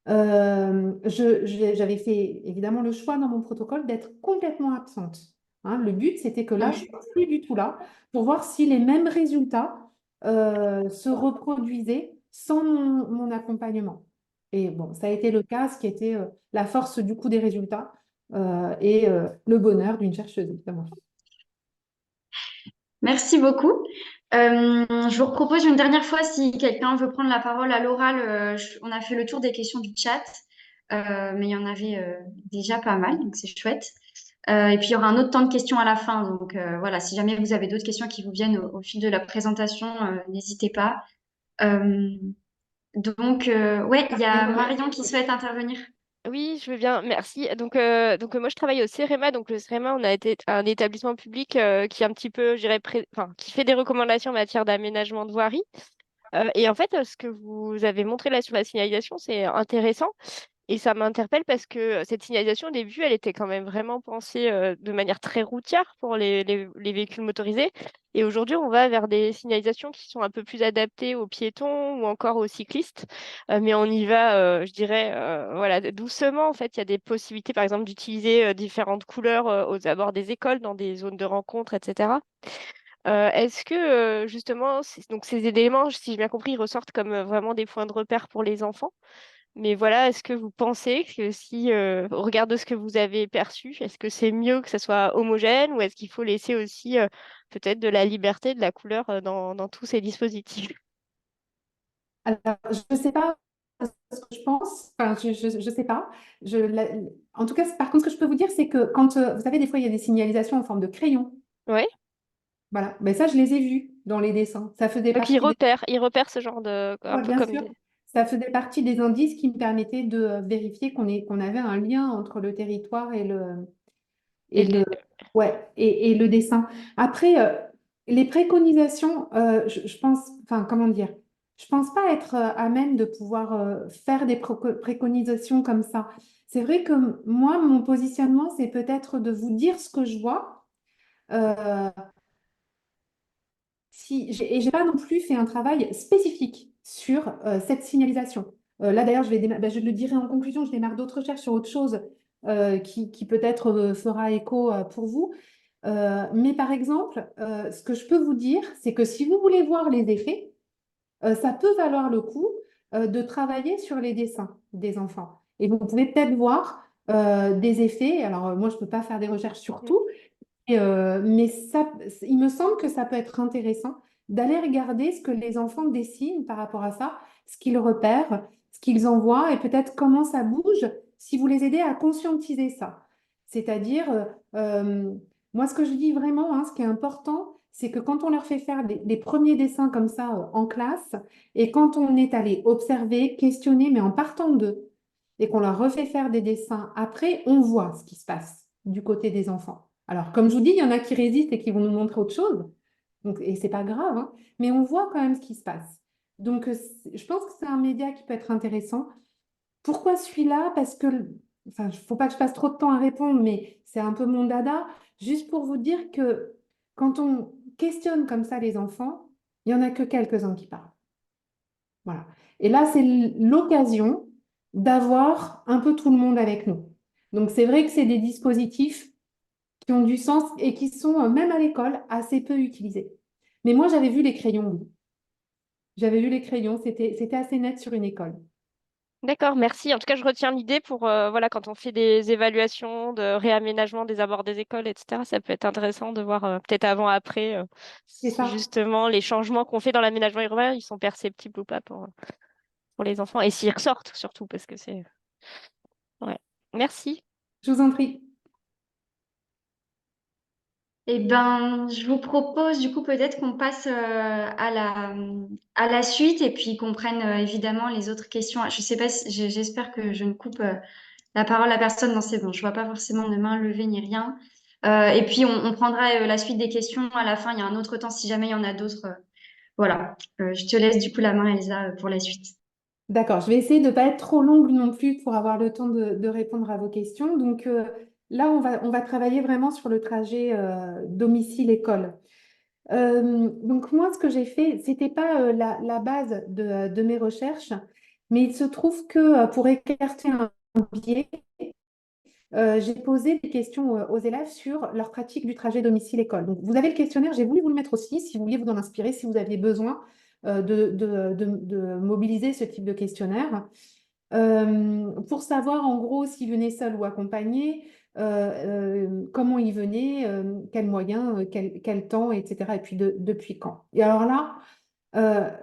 j'avais fait évidemment le choix dans mon protocole d'être complètement absente. Hein, le but, c'était que là, je ne sois plus du tout là pour voir si les mêmes résultats se reproduisaient sans mon accompagnement. Et bon, ça a été le cas, ce qui était la force du coup des résultats et le bonheur d'une chercheuse, évidemment. Merci beaucoup. Je vous propose une dernière fois, si quelqu'un veut prendre la parole à l'oral, on a fait le tour des questions du chat, mais il y en avait déjà pas mal, donc c'est chouette. Et puis il y aura un autre temps de questions à la fin, donc voilà, si jamais vous avez d'autres questions qui vous viennent au fil de la présentation, n'hésitez pas. Euh, ouais, il y a Marion qui souhaite intervenir. Oui, je veux bien, merci. Moi, je travaille au CEREMA. Donc, le CEREMA, on a été un établissement public qui est un petit peu, je dirais, enfin, qui fait des recommandations en matière d'aménagement de voirie. Et en fait, ce que vous avez montré là sur la signalisation, c'est intéressant. Et ça m'interpelle parce que cette signalisation, au début, elle était quand même vraiment pensée de manière très routière pour les véhicules motorisés. Et aujourd'hui, on va vers des signalisations qui sont un peu plus adaptées aux piétons ou encore aux cyclistes. Mais on y va, je dirais, voilà, doucement. En fait, il y a des possibilités, par exemple, d'utiliser différentes couleurs aux abords des écoles, dans des zones de rencontre, etc. Est-ce que justement, donc ces éléments, si j'ai bien compris, ils ressortent comme vraiment des points de repère pour les enfants? Mais voilà, est-ce que vous pensez que si, au regard de ce que vous avez perçu, est-ce que c'est mieux que ça soit homogène ou est-ce qu'il faut laisser aussi peut-être de la liberté, de la couleur dans tous ces dispositifs? Alors, je ne sais pas ce que je pense, enfin, je sais pas. En tout cas, par contre, ce que je peux vous dire, c'est que quand, vous savez, des fois, il y a des signalisations en forme de crayon. Oui. Voilà, ben ça, je les ai vues dans les dessins. Ça faisait Donc partie des... ils repèrent ce genre de, un Ouais, peu bien comme sûr. des. Ça faisait partie des indices qui me permettaient de vérifier qu'on avait un lien entre le territoire Et et ouais, et le dessin. Après, les préconisations, je pense, enfin, comment dire, je pense pas être à même de pouvoir faire des préconisations comme ça. C'est vrai que moi, mon positionnement, c'est peut-être de vous dire ce que je vois. Euh, et j'ai pas non plus fait un travail spécifique sur cette signalisation. Là, d'ailleurs, je le dirai en conclusion, je démarre d'autres recherches sur autre chose qui peut-être fera écho pour vous. Mais par exemple, ce que je peux vous dire, c'est que si vous voulez voir les effets, ça peut valoir le coup de travailler sur les dessins des enfants. Et vous pouvez peut-être voir des effets. Alors, moi, je ne peux pas faire des recherches sur Mhm. tout, mais ça, il me semble que ça peut être intéressant d'aller regarder ce que les enfants dessinent par rapport à ça, ce qu'ils repèrent, ce qu'ils envoient et peut-être comment ça bouge si vous les aidez à conscientiser ça. C'est-à-dire, moi, ce que je dis vraiment, hein, ce qui est important, c'est que quand on leur fait faire des premiers dessins comme ça en classe et quand on est allé observer, questionner, mais en partant d'eux, et qu'on leur refait faire des dessins après, on voit ce qui se passe du côté des enfants. Alors, comme je vous dis, il y en a qui résistent et qui vont nous montrer autre chose. Donc, et c'est pas grave, hein, mais on voit quand même ce qui se passe. Donc, je pense que c'est un média qui peut être intéressant. Pourquoi celui-là? Parce que, enfin, il ne faut pas que je passe trop de temps à répondre, mais c'est un peu mon dada. Juste pour vous dire que quand on questionne comme ça les enfants, il n'y en a que quelques-uns qui parlent. Voilà. Et là, c'est l'occasion d'avoir un peu tout le monde avec nous. Donc, c'est vrai que c'est des dispositifs qui ont du sens et qui sont, même à l'école, assez peu utilisés. Mais moi, j'avais vu les crayons, oui. J'avais vu les crayons, c'était assez net sur une école. D'accord, merci. En tout cas, je retiens l'idée pour voilà, quand on fait des évaluations de réaménagement des abords des écoles, etc. Ça peut être intéressant de voir peut-être avant-après C'est si ça. justement les changements qu'on fait dans l'aménagement urbain, ils sont perceptibles ou pas pour les enfants et s'ils ressortent surtout parce que c'est. Ouais. Merci. Je vous en prie. Eh ben, je vous propose du coup peut-être qu'on passe à la suite et puis qu'on prenne évidemment les autres questions. Je sais pas si, j'espère que je ne coupe la parole à personne. Non, c'est bon, je vois pas forcément de main levée ni rien. Et puis on prendra la suite des questions à la fin. Il y a un autre temps si jamais il y en a d'autres. Voilà. Je te laisse du coup la main, Elsa, pour la suite. D'accord, je vais essayer de ne pas être trop longue non plus pour avoir le temps de répondre à vos questions. Donc là, on va travailler vraiment sur le trajet domicile-école. Donc moi, ce que j'ai fait, c'était pas la base de mes recherches, mais il se trouve que pour écarter un biais, j'ai posé des questions aux élèves sur leur pratique du trajet domicile-école. Donc vous avez le questionnaire, j'ai voulu vous le mettre aussi, si vous vouliez vous en inspirer, si vous aviez besoin de mobiliser ce type de questionnaire. Pour savoir en gros s'ils venaient seuls ou accompagnés, comment ils venaient, quels moyens, quel temps, etc. Et puis depuis quand. Et alors là,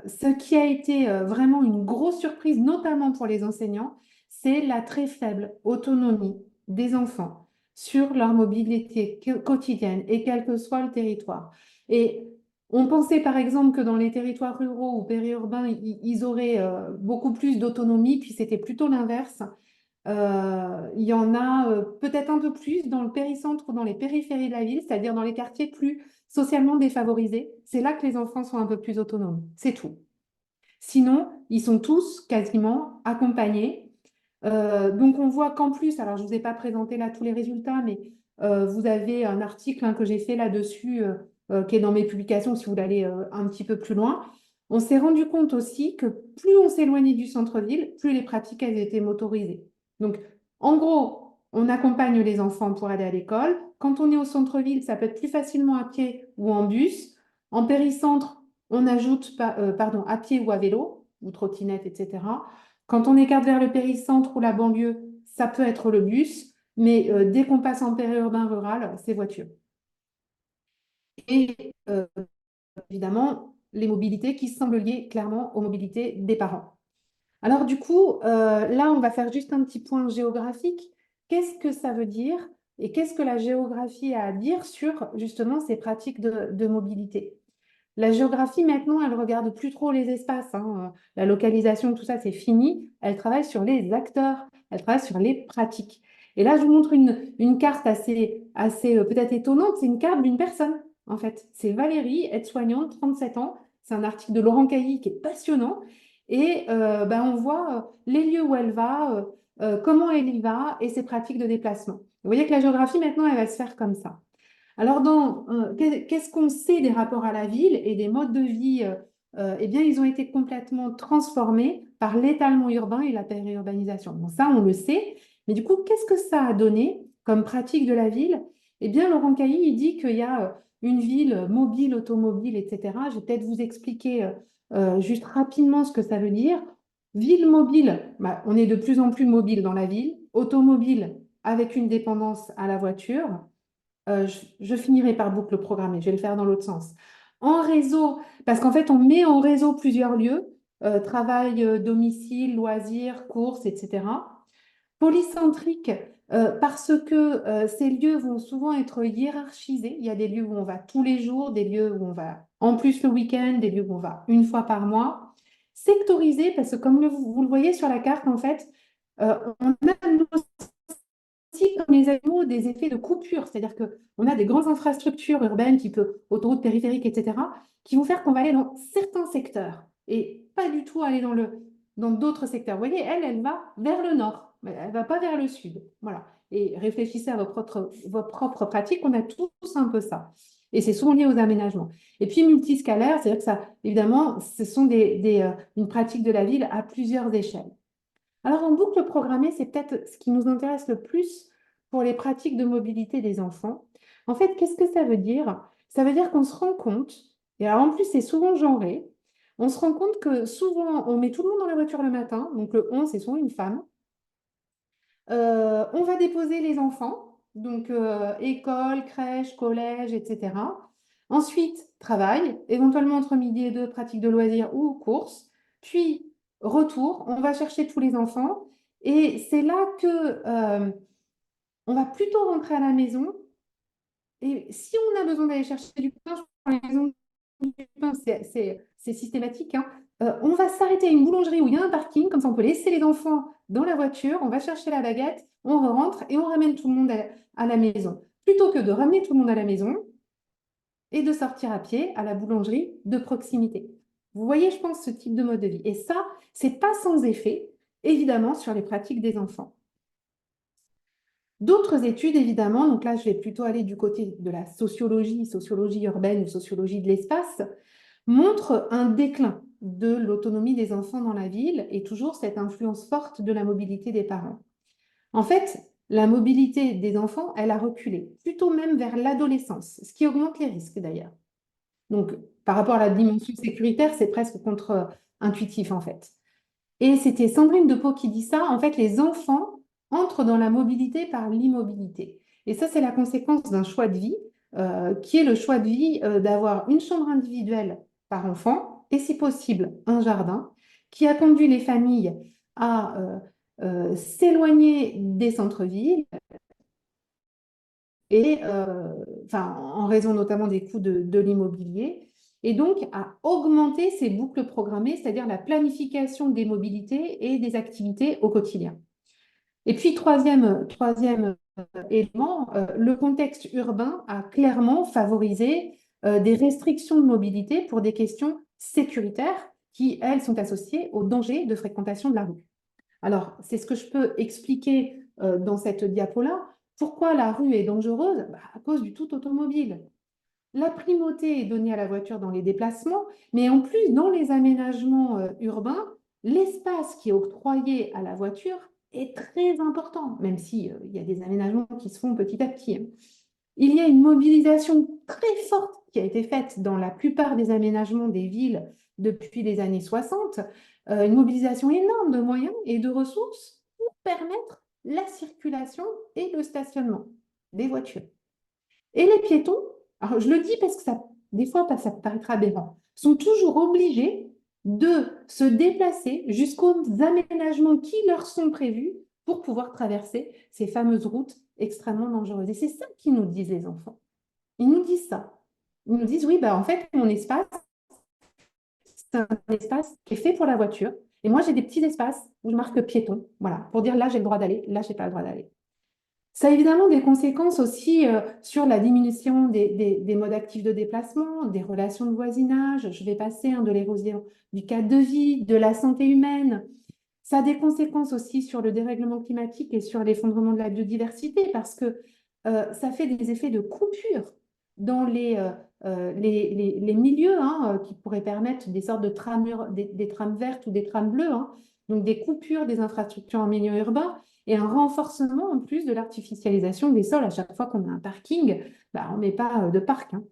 ce qui a été vraiment une grosse surprise, notamment pour les enseignants, c'est la très faible autonomie des enfants sur leur mobilité quotidienne et quel que soit le territoire. Et on pensait par exemple que dans les territoires ruraux ou périurbains, ils auraient beaucoup plus d'autonomie, puis c'était plutôt l'inverse. Il y en a peut-être un peu plus dans le péricentre ou dans les périphéries de la ville, c'est-à-dire dans les quartiers plus socialement défavorisés. C'est là que les enfants sont un peu plus autonomes. C'est tout. Sinon, ils sont tous quasiment accompagnés. Donc, on voit qu'en plus, alors je ne vous ai pas présenté là tous les résultats, mais vous avez un article que j'ai fait là-dessus qui est dans mes publications si vous voulez aller un petit peu plus loin. On s'est rendu compte aussi que plus on s'éloignait du centre-ville, plus les pratiques elles étaient motorisées. Donc, en gros, on accompagne les enfants pour aller à l'école. Quand on est au centre-ville, ça peut être plus facilement à pied ou en bus. En péricentre, on ajoute pardon, à pied ou à vélo, ou trottinette, etc. Quand on écarte vers le péricentre ou la banlieue, ça peut être le bus, mais dès qu'on passe en périurbain rural, c'est voiture. Et évidemment, les mobilités qui semblent liées clairement aux mobilités des parents. Alors du coup, là, on va faire juste un petit point géographique. Qu'est-ce que ça veut dire et qu'est-ce que la géographie a à dire sur justement ces pratiques de mobilité? La géographie, maintenant, elle ne regarde plus trop les espaces, hein. La localisation, tout ça, c'est fini. Elle travaille sur les acteurs, elle travaille sur les pratiques. Et là, je vous montre une carte assez peut-être étonnante. C'est une carte d'une personne, en fait. C'est Valérie, aide-soignante, 37 ans. C'est un article de Laurent Cailly qui est passionnant. Et ben, on voit les lieux où elle va, comment elle y va et ses pratiques de déplacement. Vous voyez que la géographie, maintenant, elle va se faire comme ça. Alors, qu'est-ce qu'on sait des rapports à la ville et des modes de vie? Eh bien, ils ont été complètement transformés par l'étalement urbain et la périurbanisation. Bon, ça, on le sait. Mais du coup, qu'est-ce que ça a donné comme pratique de la ville? Eh bien, Laurent Cailly, il dit qu'il y a une ville mobile, automobile, etc. Je vais peut-être vous expliquer juste rapidement ce que ça veut dire. Ville mobile, bah, on est de plus en plus mobile dans la ville. Automobile, avec une dépendance à la voiture. Je finirai par boucle programmée, je vais le faire dans l'autre sens. En réseau, parce qu'en fait, on met en réseau plusieurs lieux, travail, domicile, loisirs, courses, etc. Polycentrique, parce que ces lieux vont souvent être hiérarchisés. Il y a des lieux où on va tous les jours, des lieux où on va en plus le week-end, des lieux où on va une fois par mois. Sectorisé, parce que comme vous le voyez sur la carte, en fait, on a nous aussi, comme les animaux, des effets de coupure. C'est-à-dire qu'on a des grandes infrastructures urbaines, type autoroutes périphériques, etc., qui vont faire qu'on va aller dans certains secteurs et pas du tout aller dans d'autres secteurs. Vous voyez, elle va vers le nord, mais elle ne va pas vers le sud. Voilà. Et réfléchissez à vos propres pratiques. On a tous un peu ça. Et c'est souvent lié aux aménagements. Et puis multiscalaire, c'est-à-dire que ça, évidemment, ce sont une pratique de la ville à plusieurs échelles. Alors, en boucle programmée, c'est peut-être ce qui nous intéresse le plus pour les pratiques de mobilité des enfants. En fait, qu'est-ce que ça veut dire? Ça veut dire qu'on se rend compte, et alors en plus, c'est souvent genré, on se rend compte que souvent, on met tout le monde dans la voiture le matin, donc le on, c'est souvent une femme. On va déposer les enfants, donc école, crèche, collège, etc. Ensuite, travail, éventuellement entre midi et deux, pratique de loisirs ou courses. Puis, retour, on va chercher tous les enfants. Et c'est là que on va plutôt rentrer à la maison. Et si on a besoin d'aller chercher du pain, je prends l'exemple du pain, c'est systématique, hein. On va s'arrêter à une boulangerie où il y a un parking, comme ça on peut laisser les enfants dans la voiture, on va chercher la baguette, on rentre et on ramène tout le monde à la maison. Plutôt que de ramener tout le monde à la maison et de sortir à pied à la boulangerie de proximité. Vous voyez, je pense, ce type de mode de vie. Et ça, c'est pas sans effet, évidemment, sur les pratiques des enfants. D'autres études, évidemment, donc là, je vais plutôt aller du côté de la sociologie, sociologie urbaine ou sociologie de l'espace, montrent un déclin de l'autonomie des enfants dans la ville et toujours cette influence forte de la mobilité des parents. En fait, la mobilité des enfants, elle a reculé, plutôt même vers l'adolescence, ce qui augmente les risques d'ailleurs. Donc, par rapport à la dimension sécuritaire, c'est presque contre-intuitif en fait. Et c'était Sandrine Depeau qui dit ça. En fait, les enfants entrent dans la mobilité par l'immobilité. Et ça, c'est la conséquence d'un choix de vie, qui est le choix de vie d'avoir une chambre individuelle par enfant et, si possible, un jardin, qui a conduit les familles à s'éloigner des centres-villes et enfin, en raison notamment des coûts de l'immobilier, et donc à augmenter ces boucles programmées, c'est-à-dire la planification des mobilités et des activités au quotidien. Et puis, troisième élément, le contexte urbain a clairement favorisé des restrictions de mobilité pour des questions sécuritaires qui, elles, sont associées au danger de fréquentation de la rue. Alors, c'est ce que je peux expliquer dans cette diapo-là. Pourquoi la rue est dangereuse? À cause du tout automobile. La primauté est donnée à la voiture dans les déplacements, mais en plus, dans les aménagements urbains, l'espace qui est octroyé à la voiture est très important, même si il y a des aménagements qui se font petit à petit. Il y a une mobilisation très forte qui a été faite dans la plupart des aménagements des villes depuis les années 60, une mobilisation énorme de moyens et de ressources pour permettre la circulation et le stationnement des voitures. Et les piétons, alors je le dis parce que ça, des fois, ça paraîtra aberrant, sont toujours obligés de se déplacer jusqu'aux aménagements qui leur sont prévus pour pouvoir traverser ces fameuses routes extrêmement dangereuses. Et c'est ça qu'ils nous disent les enfants. Ils nous disent ça. Ils nous disent, oui, bah, en fait, mon espace, c'est un espace qui est fait pour la voiture. Et moi, j'ai des petits espaces où je marque piéton, voilà, pour dire là, j'ai le droit d'aller, là, je n'ai pas le droit d'aller. Ça a évidemment des conséquences aussi sur la diminution des modes actifs de déplacement, des relations de voisinage. Je vais passer de l'érosion du cadre de vie, de la santé humaine. Ça a des conséquences aussi sur le dérèglement climatique et sur l'effondrement de la biodiversité parce que ça fait des effets de coupure dans les milieux qui pourraient permettre des sortes de trames, des trames vertes ou des trames bleues, hein. Donc des coupures des infrastructures en milieu urbain et un renforcement en plus de l'artificialisation des sols. À chaque fois qu'on a un parking, on ne met pas de parc, hein.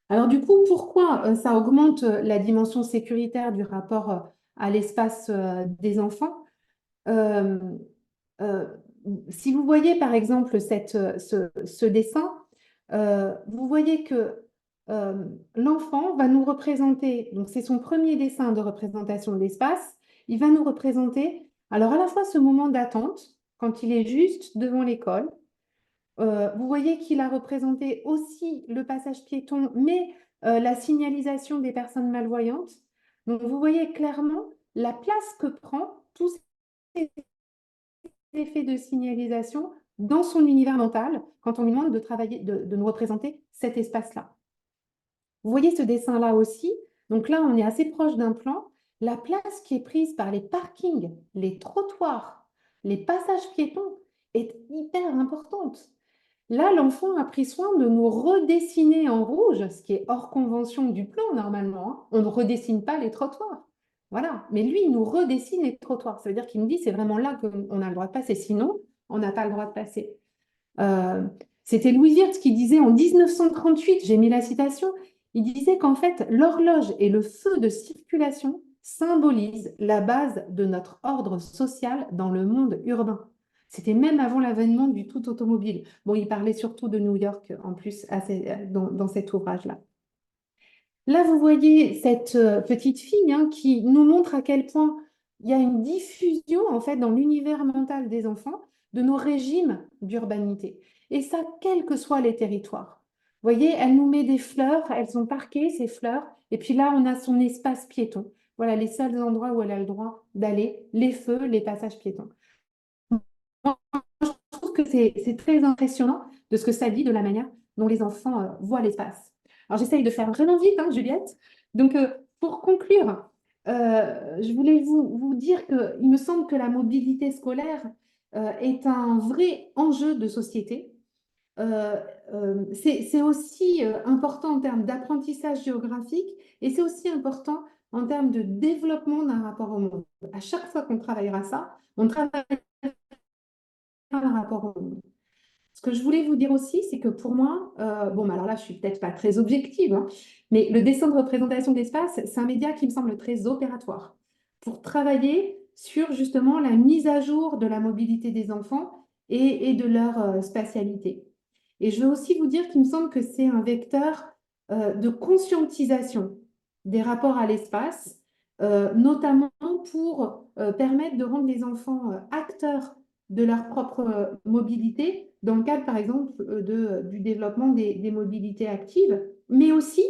Alors du coup, pourquoi ça augmente la dimension sécuritaire du rapport à l'espace des enfants? Euh, euh, Si vous voyez par exemple ce dessin, vous voyez que l'enfant va nous représenter, donc c'est son premier dessin de représentation de l'espace, il va nous représenter alors à la fois ce moment d'attente, quand il est juste devant l'école. Vous voyez qu'il a représenté aussi le passage piéton, mais la signalisation des personnes malvoyantes. Donc, vous voyez clairement la place que prend tous ces effets de signalisation dans son univers mental quand on lui demande de travailler, de nous représenter cet espace-là. Vous voyez ce dessin-là aussi. Donc là, on est assez proche d'un plan. La place qui est prise par les parkings, les trottoirs, les passages piétons est hyper importante. Là, l'enfant a pris soin de nous redessiner en rouge, ce qui est hors convention du plan normalement, hein. On ne redessine pas les trottoirs. Voilà. Mais lui, il nous redessine les trottoirs. Ça veut dire qu'il nous dit, c'est vraiment là qu'on a le droit de passer. Sinon, on n'a pas le droit de passer. Euh, C'était Louis Wirth qui disait en 1938, j'ai mis la citation, il disait qu'en fait, l'horloge et le feu de circulation symbolisent la base de notre ordre social dans le monde urbain. C'était même avant l'avènement du tout automobile. Bon, il parlait surtout de New York en plus dans cet ouvrage-là. Là, vous voyez cette petite fille hein, qui nous montre à quel point il y a une diffusion en fait dans l'univers mental des enfants de nos régimes d'urbanité. Et ça, quels que soient les territoires. Vous voyez, elle nous met des fleurs, elles sont parquées, ces fleurs, et puis là, on a son espace piéton. Voilà les seuls endroits où elle a le droit d'aller, les feux, les passages piétons. Moi, je trouve que c'est très impressionnant de ce que ça dit de la manière dont les enfants voient l'espace. Alors, j'essaye de faire vraiment vite, hein, Juliette. Donc, pour conclure, je voulais vous dire qu'il me semble que la mobilité scolaire est un vrai enjeu de société. C'est aussi important en termes d'apprentissage géographique et c'est aussi important en termes de développement d'un rapport au monde. À chaque fois qu'on travaillera ça, on travaillera un rapport au monde. Ce que je voulais vous dire aussi, c'est que pour moi, bon, alors là, je suis peut-être pas très objective, hein, mais le dessin de représentation d'espace, c'est un média qui me semble très opératoire pour travailler sur justement la mise à jour de la mobilité des enfants et de leur spatialité. Et je veux aussi vous dire qu'il me semble que c'est un vecteur de conscientisation des rapports à l'espace, notamment pour permettre de rendre les enfants acteurs de leur propre mobilité, dans le cadre, par exemple, du développement des mobilités actives, mais aussi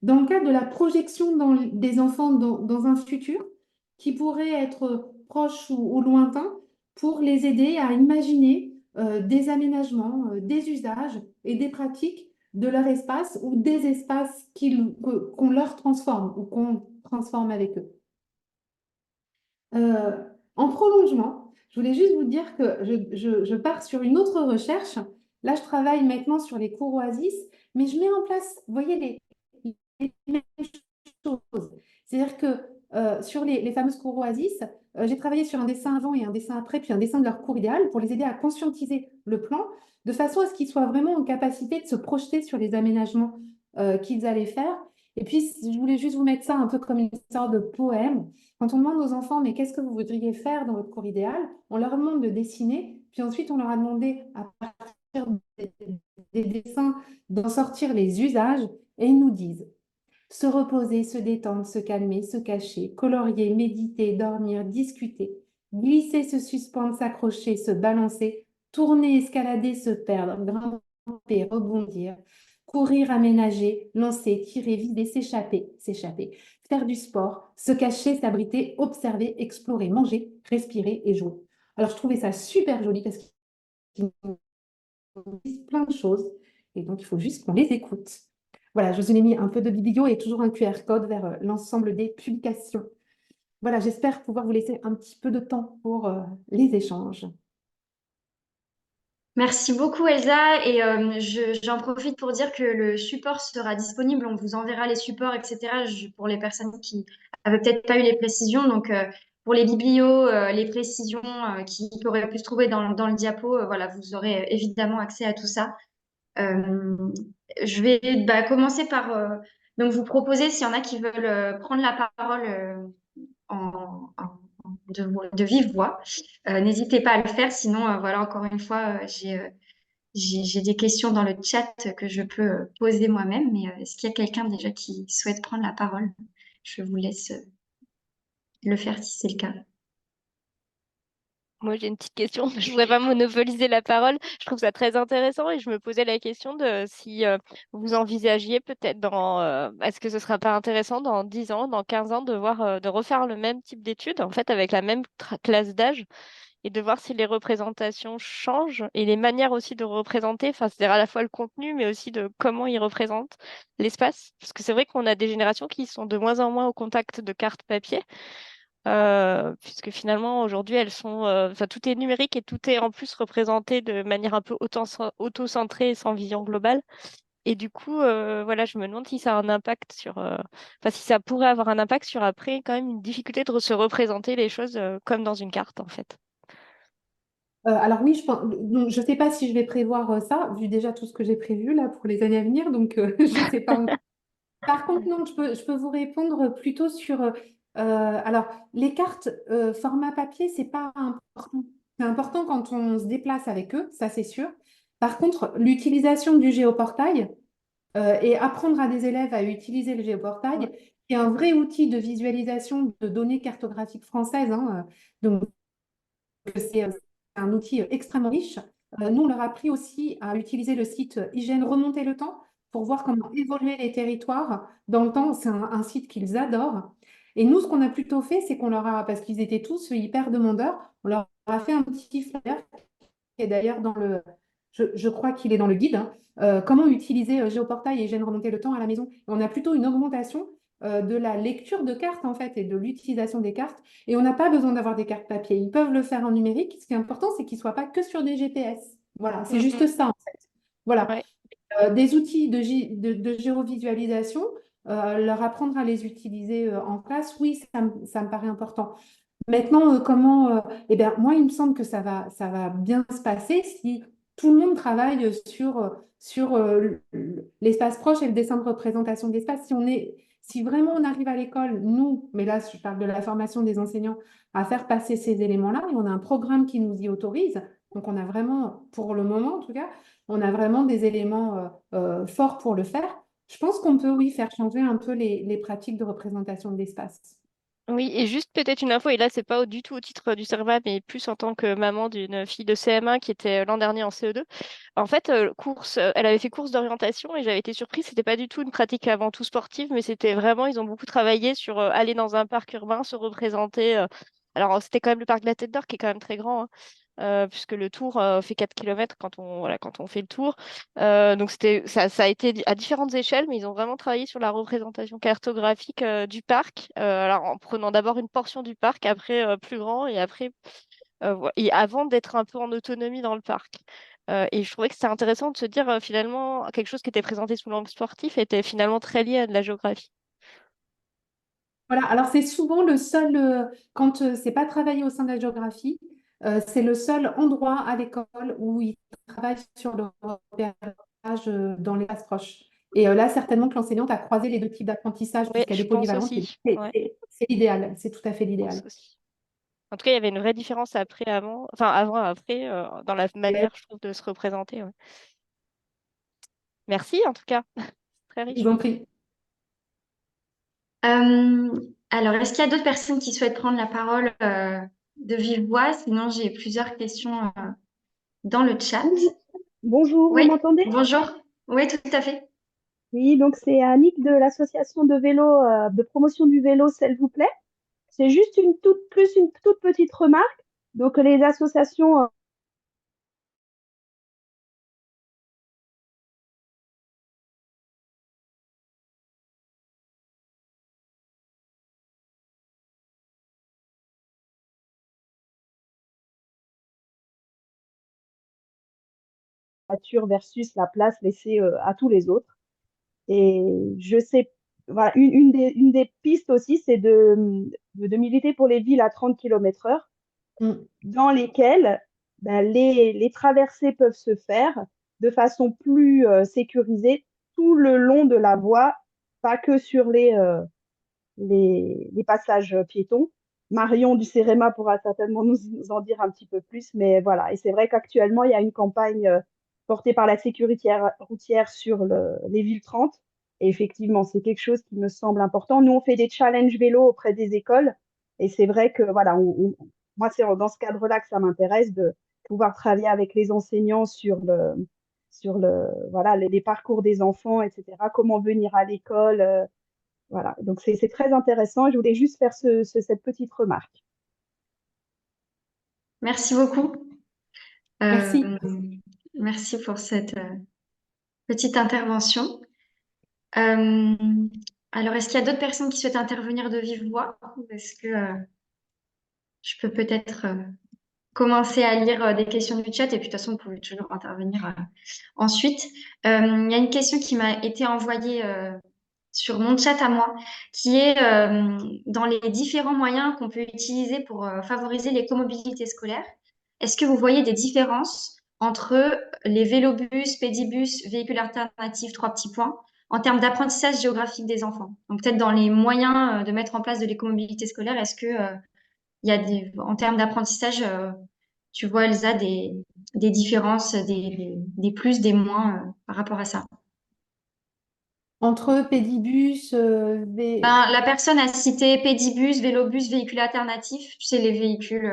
dans le cadre de la projection des enfants dans un futur qui pourrait être proche ou lointain pour les aider à imaginer des aménagements, des usages et des pratiques de leur espace ou des espaces qu'on leur transforme ou qu'on transforme avec eux. Euh, En prolongement, je voulais juste vous dire que je pars sur une autre recherche. Là, je travaille maintenant sur les cours Oasis, mais je mets en place, vous voyez, les mêmes choses. C'est-à-dire que sur les fameuses cours Oasis, j'ai travaillé sur un dessin avant et un dessin après, puis un dessin de leur cours idéal pour les aider à conscientiser le plan, de façon à ce qu'ils soient vraiment en capacité de se projeter sur les aménagements qu'ils allaient faire. Et puis, je voulais juste vous mettre ça un peu comme une sorte de poème. Quand on demande aux enfants, mais qu'est-ce que vous voudriez faire dans votre cours idéal? On leur demande de dessiner, puis ensuite on leur a demandé, à partir des dessins, d'en sortir les usages, et ils nous disent se reposer, se détendre, se calmer, se cacher, colorier, méditer, dormir, discuter, glisser, se suspendre, s'accrocher, se balancer, tourner, escalader, se perdre, grimper, rebondir, courir, aménager, lancer, tirer, vider, s'échapper, faire du sport, se cacher, s'abriter, observer, explorer, manger, respirer et jouer. Alors, je trouvais ça super joli parce qu'ils nous disent plein de choses et donc il faut juste qu'on les écoute. Voilà, je vous ai mis un peu de biblio et toujours un QR code vers l'ensemble des publications. Voilà, j'espère pouvoir vous laisser un petit peu de temps pour les échanges. Merci beaucoup Elsa et j'en profite pour dire que le support sera disponible, on vous enverra les supports, etc. Pour les personnes qui avaient peut-être pas eu les précisions. Donc pour les biblios, les précisions qui auraient pu se trouver dans le diapo, voilà, vous aurez évidemment accès à tout ça. Je vais commencer par donc vous proposer s'il y en a qui veulent prendre la parole de vive voix. N'hésitez pas à le faire, sinon voilà encore une fois j'ai des questions dans le chat que je peux poser moi-même, mais est-ce qu'il y a quelqu'un déjà qui souhaite prendre la parole? Je vous laisse le faire si c'est le cas. Moi, j'ai une petite question. Je voudrais pas monopoliser la parole. Je trouve ça très intéressant et je me posais la question de si vous envisagiez peut-être est-ce que ce sera pas intéressant dans 10 ans, dans 15 ans, de voir, de refaire le même type d'études, en fait, avec la même classe d'âge et de voir si les représentations changent et les manières aussi de représenter, enfin, c'est-à-dire à la fois le contenu, mais aussi de comment ils représentent l'espace. Parce que c'est vrai qu'on a des générations qui sont de moins en moins au contact de cartes papier. Puisque finalement aujourd'hui elles sont, enfin tout est numérique et tout est en plus représenté de manière un peu auto-centrée et sans vision globale. Et du coup, voilà, je me demande si ça a un impact sur, enfin, si ça pourrait avoir un impact sur après, quand même, une difficulté de se représenter les choses comme dans une carte, en fait. Alors oui, je sais pas si je vais prévoir ça, vu déjà tout ce que j'ai prévu là pour les années à venir, donc je sais pas. Par contre, non, je peux vous répondre plutôt sur. Alors, les cartes format papier, c'est pas important. C'est important quand on se déplace avec eux, ça c'est sûr. Par contre, l'utilisation du géoportail et apprendre à des élèves à utiliser le Ouais. géoportail, qui est un vrai outil de visualisation de données cartographiques françaises, hein, donc c'est un outil extrêmement riche. Nous, on leur a appris aussi à utiliser le site IGN Remonter le temps pour voir comment évoluer les territoires dans le temps. C'est un site qu'ils adorent. Et nous, ce qu'on a plutôt fait, c'est qu'on leur a, parce qu'ils étaient tous hyper demandeurs, on leur a fait un petit flyer qui est d'ailleurs dans le, je crois qu'il est dans le guide, hein, comment utiliser Géoportail et Gênes remonter le temps à la maison. Et on a plutôt une augmentation de la lecture de cartes en fait et de l'utilisation des cartes. Et on n'a pas besoin d'avoir des cartes papier. Ils peuvent le faire en numérique. Ce qui est important, c'est qu'ils ne soient pas que sur des GPS. Voilà, c'est Mm, juste mm. ça en fait. Voilà. Ouais. Des outils de géovisualisation, leur apprendre à les utiliser en classe, oui, ça me paraît important. Maintenant, eh bien, moi, il me semble que ça va bien se passer si tout le monde travaille sur l'espace proche et le dessin de représentation d'espace. Si vraiment on arrive à l'école, nous, mais là, je parle de la formation des enseignants, à faire passer ces éléments-là, et on a un programme qui nous y autorise. Donc, on a vraiment, pour le moment en tout cas, on a vraiment des éléments forts pour le faire. Je pense qu'on peut, oui, faire changer un peu les pratiques de représentation de l'espace. Oui, et juste peut-être une info, et là, c'est pas du tout au titre du CERVA, mais plus en tant que maman d'une fille de CM1 qui était l'an dernier en CE2. En fait, elle avait fait course d'orientation et j'avais été surprise, c'était pas du tout une pratique avant tout sportive, mais c'était vraiment, ils ont beaucoup travaillé sur aller dans un parc urbain, se représenter. Alors, c'était quand même le parc de la Tête d'Or qui est quand même très grand, hein, puisque le tour fait 4 kilomètres quand voilà, quand on fait le tour. Donc ça a été à différentes échelles, mais ils ont vraiment travaillé sur la représentation cartographique du parc. Alors en prenant d'abord une portion du parc, après plus grand, et après et avant d'être un peu en autonomie dans le parc. Et je trouvais que c'était intéressant de se dire finalement quelque chose qui était présenté sous l'angle sportif était finalement très lié à de la géographie. Voilà, alors c'est souvent le seul, quand c'est pas travaillé au sein de la géographie, c'est le seul endroit à l'école où ils travaillent sur le repérage dans les classes proches. Et là, certainement que l'enseignante a croisé les deux types d'apprentissage Oui, puisqu'elle je est pense polyvalente. aussi. Ouais, C'est l'idéal, c'est tout à fait je pense l'idéal. aussi. En tout cas, il y avait une vraie différence après, avant, enfin avant, après, dans la Et manière, je trouve, de se représenter. Ouais. Merci en tout cas, très je riche. vous en prie. Euh, alors, est-ce qu'il y a d'autres personnes qui souhaitent prendre la parole de vive voix? Sinon, j'ai plusieurs questions dans le chat. Oui, bonjour, vous Oui, m'entendez? bonjour. Oui, tout à fait. Oui, donc c'est Annick de l'association de vélo, de promotion du vélo, s'il vous plaît. C'est juste une toute petite remarque. Donc les associations voiture versus la place laissée à tous les autres. Et je sais, voilà, une des pistes aussi, c'est de militer pour les villes à 30 km/h Mm. dans lesquelles ben, les traversées peuvent se faire de façon plus sécurisée tout le long de la voie, pas que sur les passages piétons. Marion du CEREMA pourra certainement nous en dire un petit peu plus, mais voilà. Et c'est vrai qu'actuellement, il y a une campagne portée par la sécurité routière sur les villes 30. Et effectivement, c'est quelque chose qui me semble important. Nous, on fait des challenges vélo auprès des écoles. Et c'est vrai que, voilà, moi, c'est dans ce cadre-là que ça m'intéresse de pouvoir travailler avec les enseignants voilà, les parcours des enfants, etc. Comment venir à l'école, voilà, donc c'est très intéressant. Je voulais juste faire cette petite remarque. Merci beaucoup. Merci. Euh, merci pour cette petite intervention. Euh, alors, est-ce qu'il y a d'autres personnes qui souhaitent intervenir de vive voix? Est-ce que je peux peut-être commencer à lire des questions du chat et puis de toute façon, vous pouvez toujours intervenir ensuite. Il y a une question qui m'a été envoyée sur mon chat à moi, qui est dans les différents moyens qu'on peut utiliser pour favoriser l'écomobilité scolaire. Est-ce que vous voyez des différences entre les vélobus, pédibus, véhicules alternatifs, trois petits points, en termes d'apprentissage géographique des enfants? Donc peut-être dans les moyens de mettre en place de l'écomobilité scolaire, est-ce que il y a en termes d'apprentissage, tu vois, Elsa, des différences, des plus, des moins par rapport à ça? Entre pédibus, Ben, la personne a cité pédibus, vélobus, véhicules alternatifs. Tu sais, les véhicules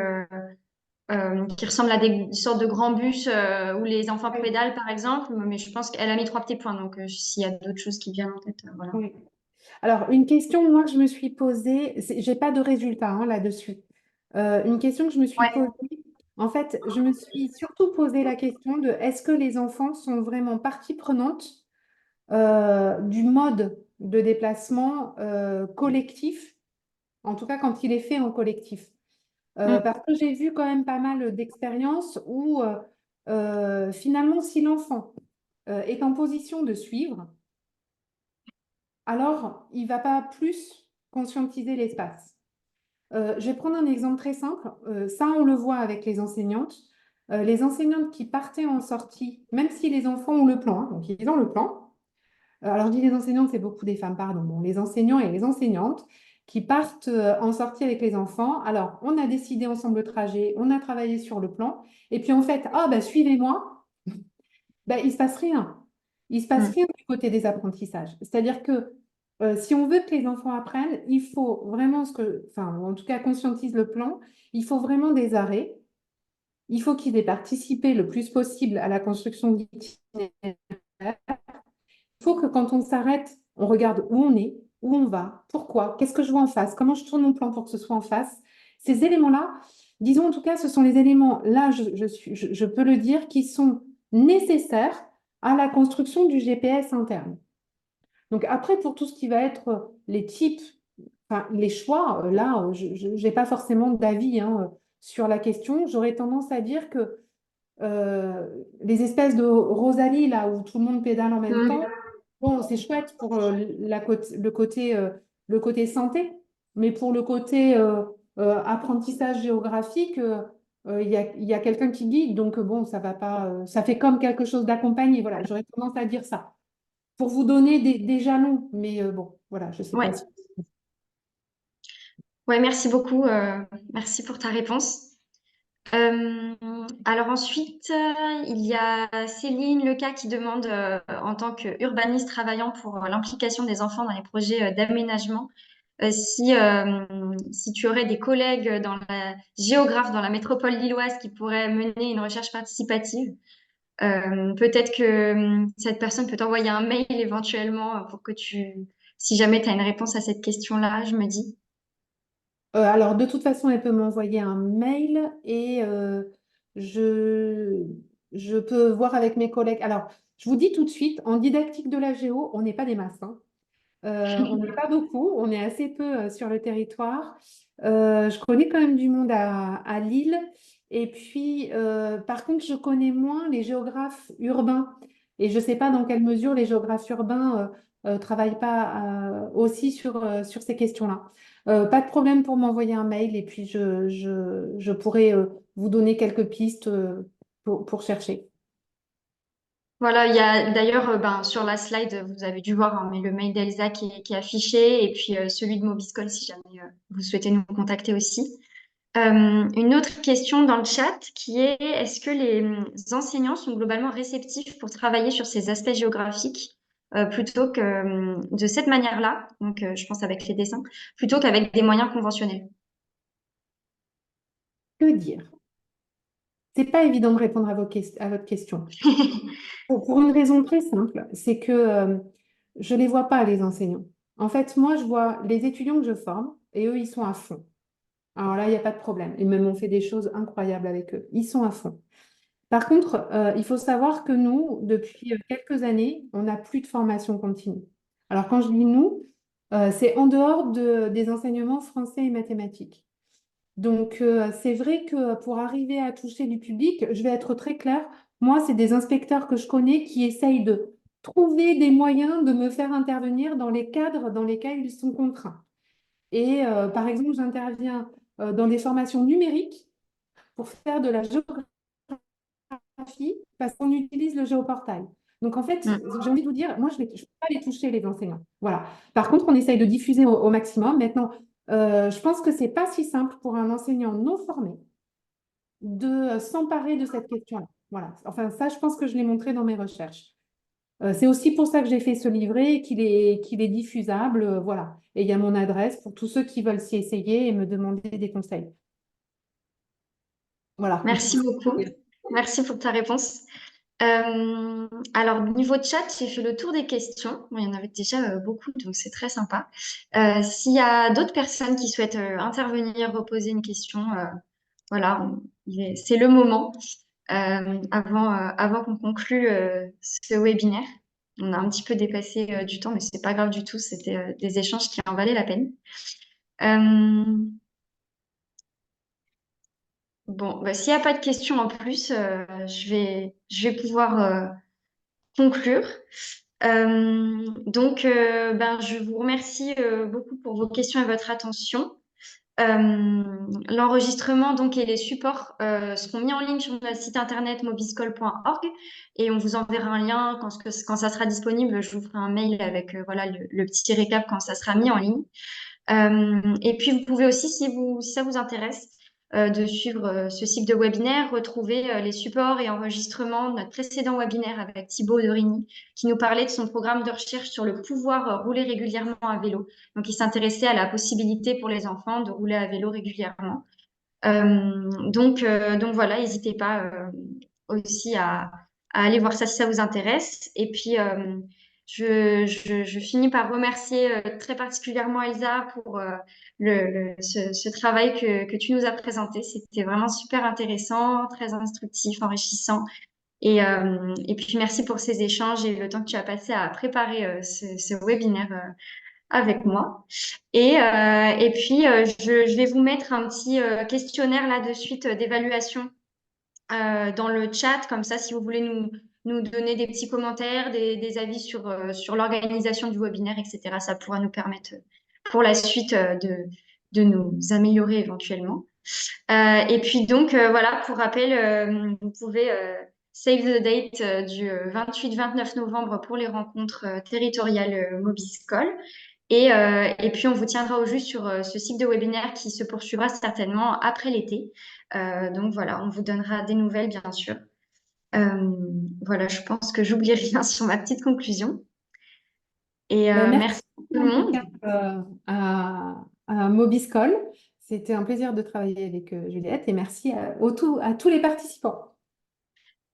qui ressemblent à des sortes de grands bus où les enfants oui, pédalent, par exemple. Mais je pense qu'elle a mis trois petits points. Donc, s'il y a d'autres choses qui viennent en tête, voilà. oui. Alors, une question, moi, que je me suis posée, j'ai pas de résultat hein, là-dessus. Une question que je me suis Ouais. posée, en fait, je me suis surtout posé la question de est-ce que les enfants sont vraiment partie prenante du mode de déplacement collectif, en tout cas quand il est fait en collectif. Mm. Parce que j'ai vu quand même pas mal d'expériences où finalement, si l'enfant est en position de suivre, alors il ne va pas plus conscientiser l'espace. Je vais prendre un exemple très simple. Ça, on le voit avec les enseignantes. Les enseignantes qui partaient en sortie, même si les enfants ont le plan, hein, donc ils ont le plan. Alors, je dis les enseignantes, c'est beaucoup des femmes, pardon. Bon, les enseignants et les enseignantes qui partent en sortie avec les enfants. Alors, on a décidé ensemble le trajet, on a travaillé sur le plan. Et puis, en fait, ah, bah, suivez-moi. Ben, il ne se passe rien. Il ne se passe Mm. rien du côté des apprentissages. C'est-à-dire que si on veut que les enfants apprennent, il faut vraiment enfin, en tout cas, conscientise le plan, il faut vraiment des arrêts. Il faut qu'ils aient participé le plus possible à la construction de l'itinéraire. Il faut que quand on s'arrête, on regarde où on est, où on va, pourquoi, qu'est-ce que je vois en face, comment je tourne mon plan pour que ce soit en face. Ces éléments-là, disons en tout cas, ce sont les éléments, là, je peux le dire, qui sont nécessaires à la construction du GPS interne. Donc après, pour tout ce qui va être les types, enfin, les choix, là, je n'ai pas forcément d'avis hein, sur la question. J'aurais tendance à dire que les espèces de Rosalie, là, où tout le monde pédale en même Mm. temps, bon, c'est chouette pour le côté santé, mais pour le côté apprentissage géographique, il y a quelqu'un qui guide, donc bon, ça va pas, ça fait comme quelque chose d'accompagné. Voilà, j'aurais tendance à dire ça. Pour vous donner des jalons, mais bon, voilà, je sais pas Ouais. si. Ouais, merci beaucoup. Merci pour ta réponse. Euh, alors ensuite, il y a Céline Leca qui demande, en tant qu'urbaniste travaillant pour l'implication des enfants dans les projets d'aménagement, si tu aurais des collègues géographes dans la métropole lilloise qui pourraient mener une recherche participative. Peut-être que cette personne peut t'envoyer un mail éventuellement pour que si jamais tu as une réponse à cette question-là, je me dis. Alors, de toute façon, elle peut m'envoyer un mail et je, je peux voir avec mes collègues. Alors, je vous dis tout de suite, en didactique de la géo, on n'est pas des masses, hein. On n'est pas beaucoup, on est assez peu sur le territoire. Je connais quand même du monde à Lille. Et puis, par contre, je connais moins les géographes urbains. Et je ne sais pas dans quelle mesure les géographes urbains travaillent pas aussi sur ces questions-là. Pas de problème pour m'envoyer un mail et puis je pourrai vous donner quelques pistes pour chercher. Voilà, il y a d'ailleurs sur la slide, vous avez dû voir, hein, mais le mail d'Elsa qui est affiché et puis celui de Mobiscol si jamais vous souhaitez nous contacter aussi. Une autre question dans le chat qui est est-ce que les enseignants sont globalement réceptifs pour travailler sur ces aspects géographiques plutôt que de cette manière-là, donc je pense avec les dessins, plutôt qu'avec des moyens conventionnels? Que dire? C'est pas évident de répondre à votre question. Pour une raison très simple, c'est que je ne les vois pas, les enseignants. En fait, moi, je vois les étudiants que je forme et eux, ils sont à fond. Alors là, il n'y a pas de problème. Ils même ont fait des choses incroyables avec eux. Ils sont à fond. Par contre, il faut savoir que nous, depuis quelques années, on n'a plus de formation continue. Alors, quand je dis nous, c'est en dehors des enseignements français et mathématiques. Donc, c'est vrai que pour arriver à toucher du public, je vais être très claire, moi, c'est des inspecteurs que je connais qui essayent de trouver des moyens de me faire intervenir dans les cadres dans lesquels ils sont contraints. Et par exemple, j'interviens dans des formations numériques pour faire de la géographie parce qu'on utilise le géoportail. Donc, en fait, Mm. j'ai envie de vous dire, moi, je ne peux pas les toucher, les enseignants. Voilà. Par contre, on essaye de diffuser au maximum. Maintenant, je pense que ce n'est pas si simple pour un enseignant non formé de s'emparer de cette question-là. Voilà. Enfin, ça, je pense que je l'ai montré dans mes recherches. C'est aussi pour ça que j'ai fait ce livret, qu'il est diffusable. Voilà. Et il y a mon adresse pour tous ceux qui veulent s'y essayer et me demander des conseils. Voilà. Merci beaucoup. Merci pour ta réponse. Alors, niveau chat, j'ai fait le tour des questions. Bon, il y en avait déjà beaucoup, donc c'est très sympa. S'il y a d'autres personnes qui souhaitent intervenir, reposer une question, voilà, c'est le moment avant qu'on conclue ce webinaire. On a un petit peu dépassé du temps, mais c'est pas grave du tout. C'était des échanges qui en valaient la peine. Bon, bah, s'il n'y a pas de questions en plus, je vais pouvoir conclure. Donc, ben, je vous remercie beaucoup pour vos questions et votre attention. L'enregistrement donc et les supports seront mis en ligne sur notre site internet mobiscol.org et on vous enverra un lien quand ça sera disponible. Je vous ferai un mail avec voilà le petit récap quand ça sera mis en ligne. Et puis, vous pouvez aussi, si ça vous intéresse, de suivre ce cycle de webinaire, retrouver les supports et enregistrements de notre précédent webinaire avec Thibaut Dorigny, qui nous parlait de son programme de recherche sur le pouvoir rouler régulièrement à vélo. Donc, il s'intéressait à la possibilité pour les enfants de rouler à vélo régulièrement. Donc voilà, n'hésitez pas aussi à aller voir ça si ça vous intéresse. Et puis, je finis par remercier très particulièrement Elsa pour ce travail que tu nous as présenté. C'était vraiment super intéressant, très instructif, enrichissant. Et puis, merci pour ces échanges et le temps que tu as passé à préparer ce webinaire avec moi. Et puis, je vais vous mettre un petit questionnaire là de suite d'évaluation dans le chat. Comme ça, si vous voulez nous donner des petits commentaires, des avis sur l'organisation du webinaire, etc., ça pourra nous permettre pour la suite de nous améliorer éventuellement. Et puis donc, voilà, pour rappel, vous pouvez save the date du 28-29 novembre pour les rencontres territoriales Mobiscol. Et puis, on vous tiendra au jus sur ce cycle de webinaire qui se poursuivra certainement après l'été. Donc voilà, on vous donnera des nouvelles, bien sûr. Voilà, je pense que j'oublie rien sur ma petite conclusion. Et Ben, merci merci tout le en tout monde. cas à Mobiscol. C'était un plaisir de travailler avec Juliette et merci à tous les participants.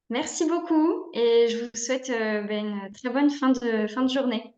Merci beaucoup et je vous souhaite une très bonne fin de journée.